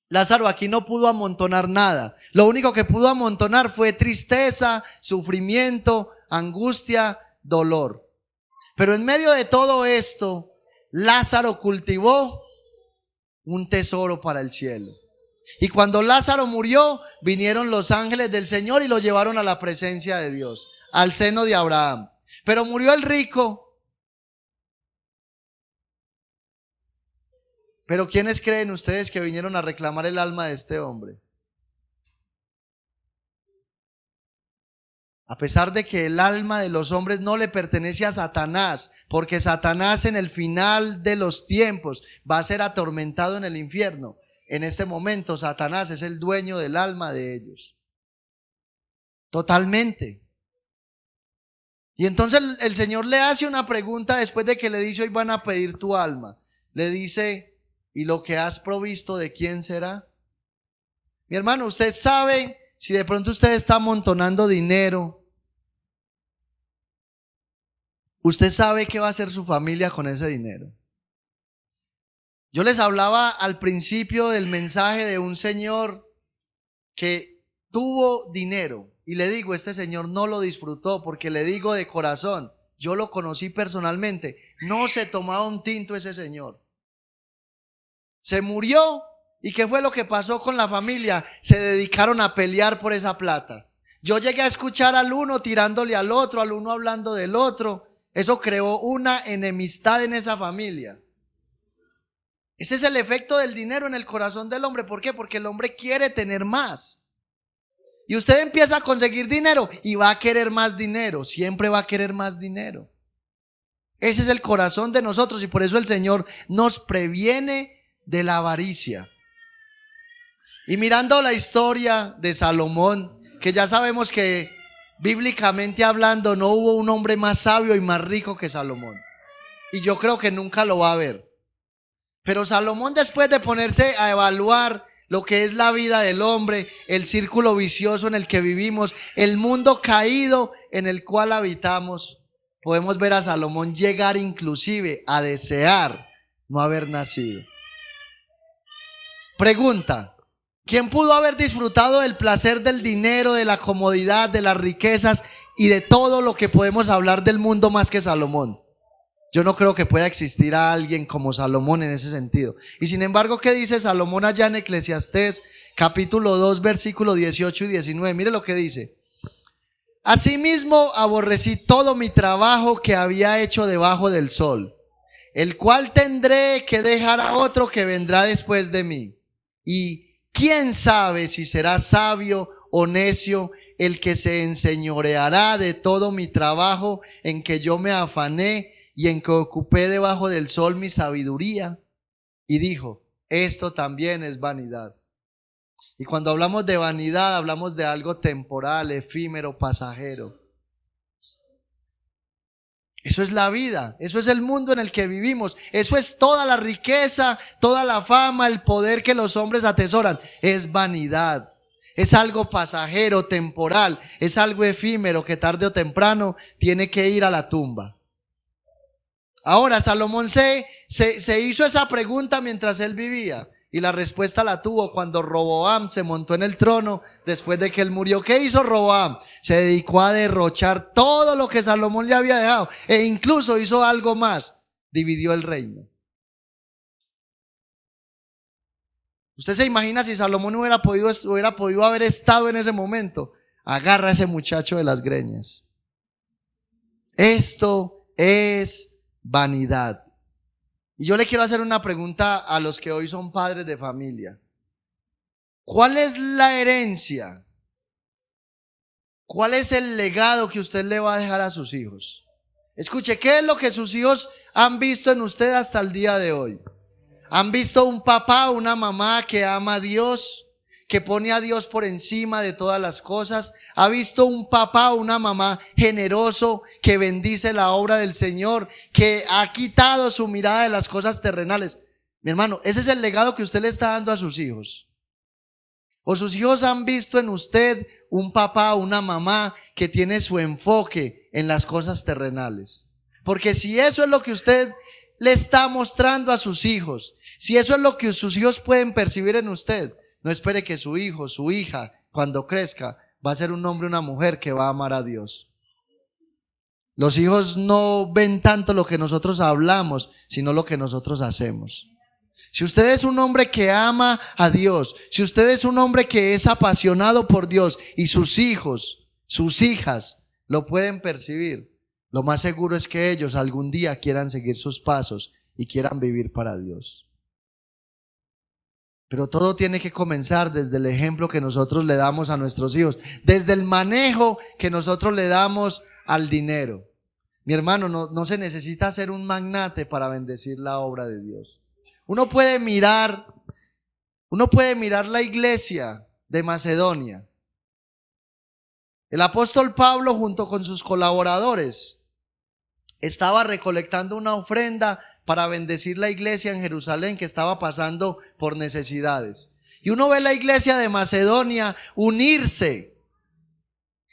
Lázaro aquí no pudo amontonar nada. Lo único que pudo amontonar fue tristeza, sufrimiento, angustia, dolor. Pero en medio de todo esto, Lázaro cultivó un tesoro para el cielo. Y cuando Lázaro murió, vinieron los ángeles del Señor y lo llevaron a la presencia de Dios, al seno de Abraham. Pero murió el rico. Pero ¿quiénes creen ustedes que vinieron a reclamar el alma de este hombre? A pesar de que el alma de los hombres no le pertenece a Satanás, porque Satanás en el final de los tiempos va a ser atormentado en el infierno. En este momento Satanás es el dueño del alma de ellos. Totalmente. Y entonces el Señor le hace una pregunta después de que le dice: hoy van a pedir tu alma. Le dice: ¿y lo que has provisto de quién será? Mi hermano, usted sabe, si de pronto usted está amontonando dinero, usted sabe qué va a hacer su familia con ese dinero. Yo les hablaba al principio del mensaje de un señor que tuvo dinero y le digo, este señor no lo disfrutó, porque le digo de corazón, yo lo conocí personalmente, no se tomaba un tinto ese señor. Se murió. ¿Y qué fue lo que pasó con la familia? Se dedicaron a pelear por esa plata. Yo llegué a escuchar al uno tirándole al otro, al uno hablando del otro. Eso creó una enemistad en esa familia. Ese es el efecto del dinero en el corazón del hombre. ¿Por qué? Porque el hombre quiere tener más. Y usted empieza a conseguir dinero y va a querer más dinero. Siempre va a querer más dinero. Ese es el corazón de nosotros y por eso el Señor nos previene de la avaricia. Y mirando la historia de Salomón, que ya sabemos que bíblicamente hablando, no hubo un hombre más sabio y más rico que Salomón. Y yo creo que nunca lo va a haber. Pero Salomón, después de ponerse a evaluar lo que es la vida del hombre, el círculo vicioso en el que vivimos, el mundo caído en el cual habitamos, podemos ver a Salomón llegar inclusive a desear no haber nacido. Pregunta: ¿quién pudo haber disfrutado del placer del dinero, de la comodidad, de las riquezas y de todo lo que podemos hablar del mundo más que Salomón? Yo no creo que pueda existir a alguien como Salomón en ese sentido. Y sin embargo, ¿qué dice Salomón allá en Eclesiastés capítulo 2, versículo 18 y 19? Mire lo que dice: asimismo aborrecí todo mi trabajo que había hecho debajo del sol, el cual tendré que dejar a otro que vendrá después de mí. Y quién sabe si será sabio o necio el que se enseñoreará de todo mi trabajo en que yo me afané y en que ocupé debajo del sol mi sabiduría. Y dijo: esto también es vanidad. Y cuando hablamos de vanidad, hablamos de algo temporal, efímero, pasajero. Eso es la vida, eso es el mundo en el que vivimos, eso es toda la riqueza, toda la fama, el poder que los hombres atesoran. Es vanidad, es algo pasajero, temporal, es algo efímero que tarde o temprano tiene que ir a la tumba. Ahora, Salomón se hizo esa pregunta mientras él vivía, y la respuesta la tuvo cuando Roboam se montó en el trono después de que él murió. ¿Qué hizo Roboam? Se dedicó a derrochar todo lo que Salomón le había dejado, e incluso hizo algo más: dividió el reino. ¿Usted se imagina si Salomón hubiera podido haber estado en ese momento? Agarra a ese muchacho de las greñas. Esto es vanidad. Y yo le quiero hacer una pregunta a los que hoy son padres de familia. ¿Cuál es la herencia? ¿Cuál es el legado que usted le va a dejar a sus hijos? Escuche, ¿qué es lo que sus hijos han visto en usted hasta el día de hoy? ¿Han visto un papá, una mamá que ama a Dios, que pone a Dios por encima de todas las cosas? ¿Ha visto un papá, una mamá generoso que bendice la obra del Señor, que ha quitado su mirada de las cosas terrenales? Mi hermano, ese es el legado que usted le está dando a sus hijos. ¿O sus hijos han visto en usted un papá, una mamá que tiene su enfoque en las cosas terrenales? Porque si eso es lo que usted le está mostrando a sus hijos, si eso es lo que sus hijos pueden percibir en usted, no espere que su hijo, su hija, cuando crezca, va a ser un hombre o una mujer que va a amar a Dios. Los hijos no ven tanto lo que nosotros hablamos, sino lo que nosotros hacemos. Si usted es un hombre que ama a Dios, si usted es un hombre que es apasionado por Dios y sus hijos, sus hijas lo pueden percibir, lo más seguro es que ellos algún día quieran seguir sus pasos y quieran vivir para Dios. Pero todo tiene que comenzar desde el ejemplo que nosotros le damos a nuestros hijos, desde el manejo que nosotros le damos al dinero. Mi hermano, no se necesita ser un magnate para bendecir la obra de Dios. Uno puede mirar la iglesia de Macedonia. El apóstol Pablo, junto con sus colaboradores, estaba recolectando una ofrenda para bendecir la iglesia en Jerusalén, que estaba pasando por necesidades. Y uno ve la iglesia de Macedonia unirse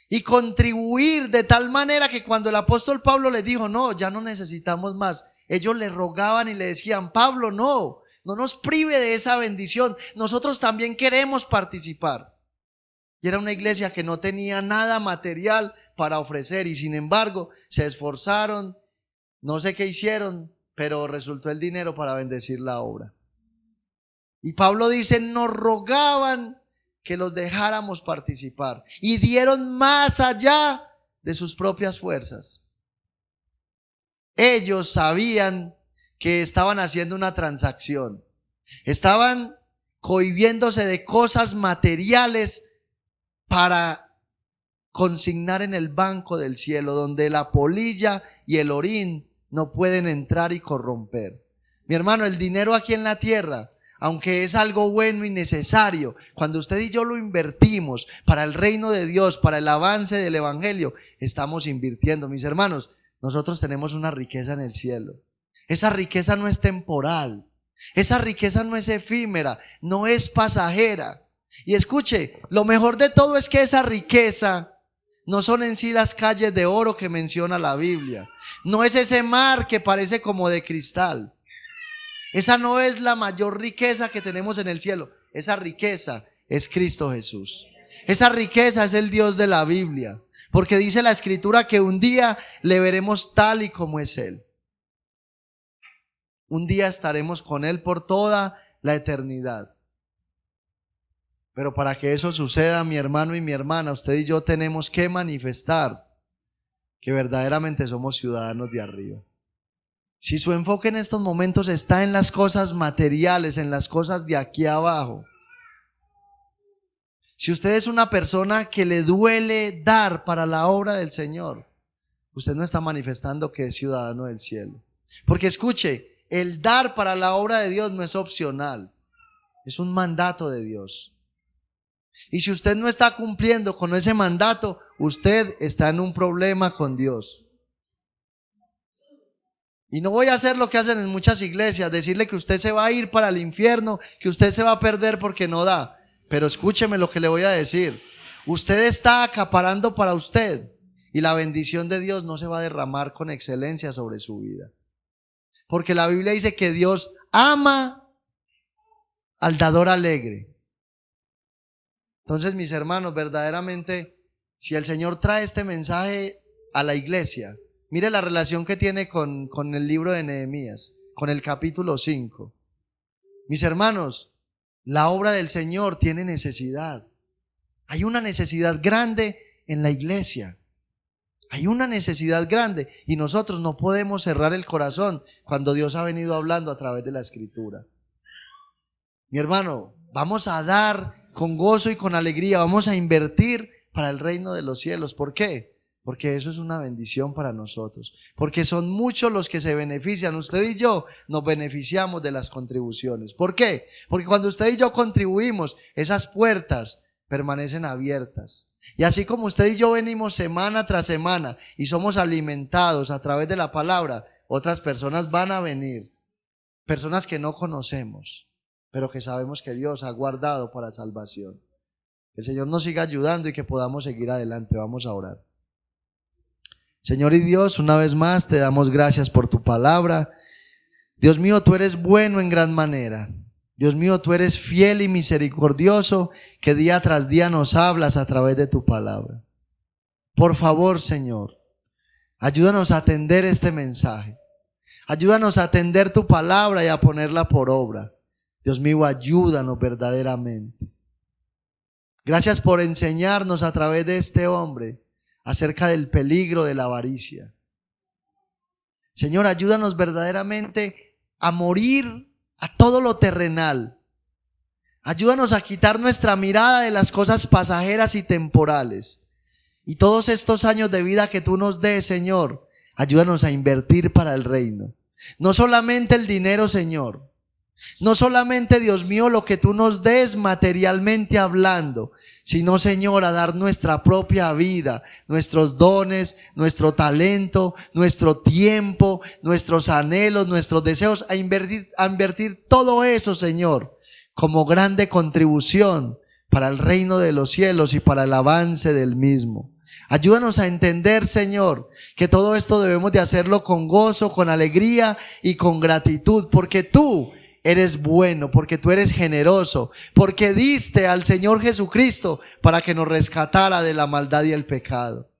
y contribuir de tal manera que cuando el apóstol Pablo les dijo: no, ya no necesitamos más, ellos le rogaban y le decían: Pablo, no nos prive de esa bendición, nosotros también queremos participar. Y era una iglesia que no tenía nada material para ofrecer, y sin embargo se esforzaron, no sé qué hicieron, pero resultó el dinero para bendecir la obra. Y Pablo dice: nos rogaban que los dejáramos participar, y dieron más allá de sus propias fuerzas. Ellos sabían que estaban haciendo una transacción, estaban cohibiéndose de cosas materiales para consignar en el banco del cielo, donde la polilla y el orín no pueden entrar y corromper. Mi hermano, el dinero aquí en la tierra aunque es algo bueno y necesario, cuando usted y yo lo invertimos para el reino de Dios, para el avance del evangelio, estamos invirtiendo. Mis hermanos, nosotros tenemos una riqueza en el cielo. Esa riqueza no es temporal, esa riqueza no es efímera, no es pasajera. Y escuche, lo mejor de todo es que esa riqueza no son en sí las calles de oro que menciona la Biblia, no es ese mar que parece como de cristal. Esa no es la mayor riqueza que tenemos en el cielo. Esa riqueza es Cristo Jesús. Esa riqueza es el Dios de la Biblia, porque dice la Escritura que un día le veremos tal y como es Él. Un día estaremos con Él por toda la eternidad. Pero para que eso suceda, mi hermano y mi hermana, usted y yo tenemos que manifestar que verdaderamente somos ciudadanos de arriba. Si su enfoque en estos momentos está en las cosas materiales, en las cosas de aquí abajo, si usted es una persona que le duele dar para la obra del Señor, usted no está manifestando que es ciudadano del cielo. Porque escuche, el dar para la obra de Dios no es opcional, es un mandato de Dios. Y si usted no está cumpliendo con ese mandato, usted está en un problema con Dios. Y no voy a hacer lo que hacen en muchas iglesias, decirle que usted se va a ir para el infierno, que usted se va a perder porque no da. Pero escúcheme lo que le voy a decir. Usted está acaparando para usted y la bendición de Dios no se va a derramar con excelencia sobre su vida. Porque la Biblia dice que Dios ama al dador alegre. Entonces, mis hermanos, verdaderamente, si el Señor trae este mensaje a la iglesia, mire la relación que tiene con el libro de Nehemías, con el capítulo 5. Mis hermanos, la obra del Señor tiene necesidad. Hay una necesidad grande en la iglesia. Hay una necesidad grande y nosotros no podemos cerrar el corazón cuando Dios ha venido hablando a través de la Escritura. Mi hermano, vamos a dar con gozo y con alegría, vamos a invertir para el reino de los cielos. ¿Por qué? Porque eso es una bendición para nosotros, porque son muchos los que se benefician. Usted y yo nos beneficiamos de las contribuciones. ¿Por qué? Porque cuando usted y yo contribuimos, esas puertas permanecen abiertas. Y así como usted y yo venimos semana tras semana y somos alimentados a través de la palabra, otras personas van a venir, personas que no conocemos, pero que sabemos que Dios ha guardado para salvación. Que el Señor nos siga ayudando y que podamos seguir adelante. Vamos a orar. Señor y Dios, una vez más te damos gracias por tu palabra. Dios mío, tú eres bueno en gran manera. Dios mío, tú eres fiel y misericordioso, que día tras día nos hablas a través de tu palabra. Por favor, Señor, ayúdanos a atender este mensaje. Ayúdanos a atender tu palabra y a ponerla por obra. Dios mío, ayúdanos verdaderamente. Gracias por enseñarnos a través de este hombre acerca del peligro de la avaricia. Señor, ayúdanos verdaderamente a morir a todo lo terrenal. Ayúdanos a quitar nuestra mirada de las cosas pasajeras y temporales. Y todos estos años de vida que tú nos des, Señor, ayúdanos a invertir para el reino. No solamente el dinero, Señor. No solamente, Dios mío, lo que tú nos des materialmente hablando, sino, Señor, a dar nuestra propia vida, nuestros dones, nuestro talento, nuestro tiempo, nuestros anhelos, nuestros deseos, a invertir todo eso, Señor, como grande contribución para el reino de los cielos y para el avance del mismo. Ayúdanos a entender, Señor, que todo esto debemos de hacerlo con gozo, con alegría y con gratitud, porque tú eres bueno, porque tú eres generoso, porque diste al Señor Jesucristo para que nos rescatara de la maldad y el pecado.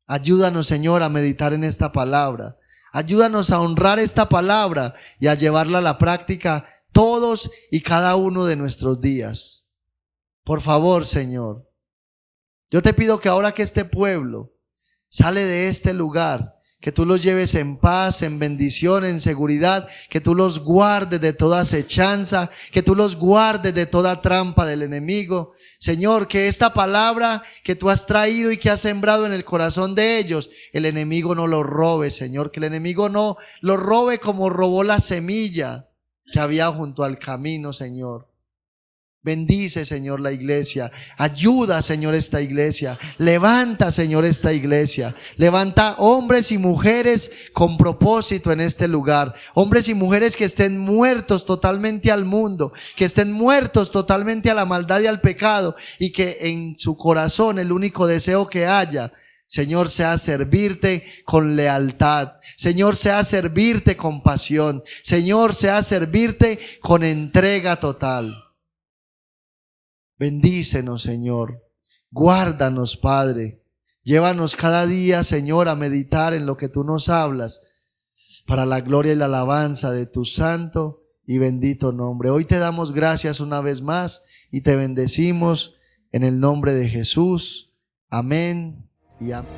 Ayúdanos, Señor, a meditar en esta palabra. Ayúdanos a honrar esta palabra y a llevarla a la práctica todos y cada uno de nuestros días. Por favor, Señor, yo te pido que ahora que este pueblo sale de este lugar, que tú los lleves en paz, en bendición, en seguridad, que tú los guardes de toda acechanza, que tú los guardes de toda trampa del enemigo. Señor, que esta palabra que tú has traído y que has sembrado en el corazón de ellos, el enemigo no lo robe, Señor, que el enemigo no lo robe como robó la semilla, que había junto al camino, Señor. Bendice, Señor, la iglesia. Ayuda, Señor, esta iglesia. Levanta, Señor, esta iglesia. Levanta hombres y mujeres con propósito en este lugar. Hombres y mujeres que estén muertos totalmente al mundo, que estén muertos totalmente a la maldad y al pecado, y que en su corazón el único deseo que haya, Señor, sea servirte con lealtad. Señor, sea servirte con pasión. Señor, sea servirte con entrega total. Bendícenos, Señor. Guárdanos, Padre. Llévanos cada día, Señor, a meditar en lo que tú nos hablas, para la gloria y la alabanza de tu santo y bendito nombre. Hoy te damos gracias una vez más y te bendecimos en el nombre de Jesús. Amén y amén.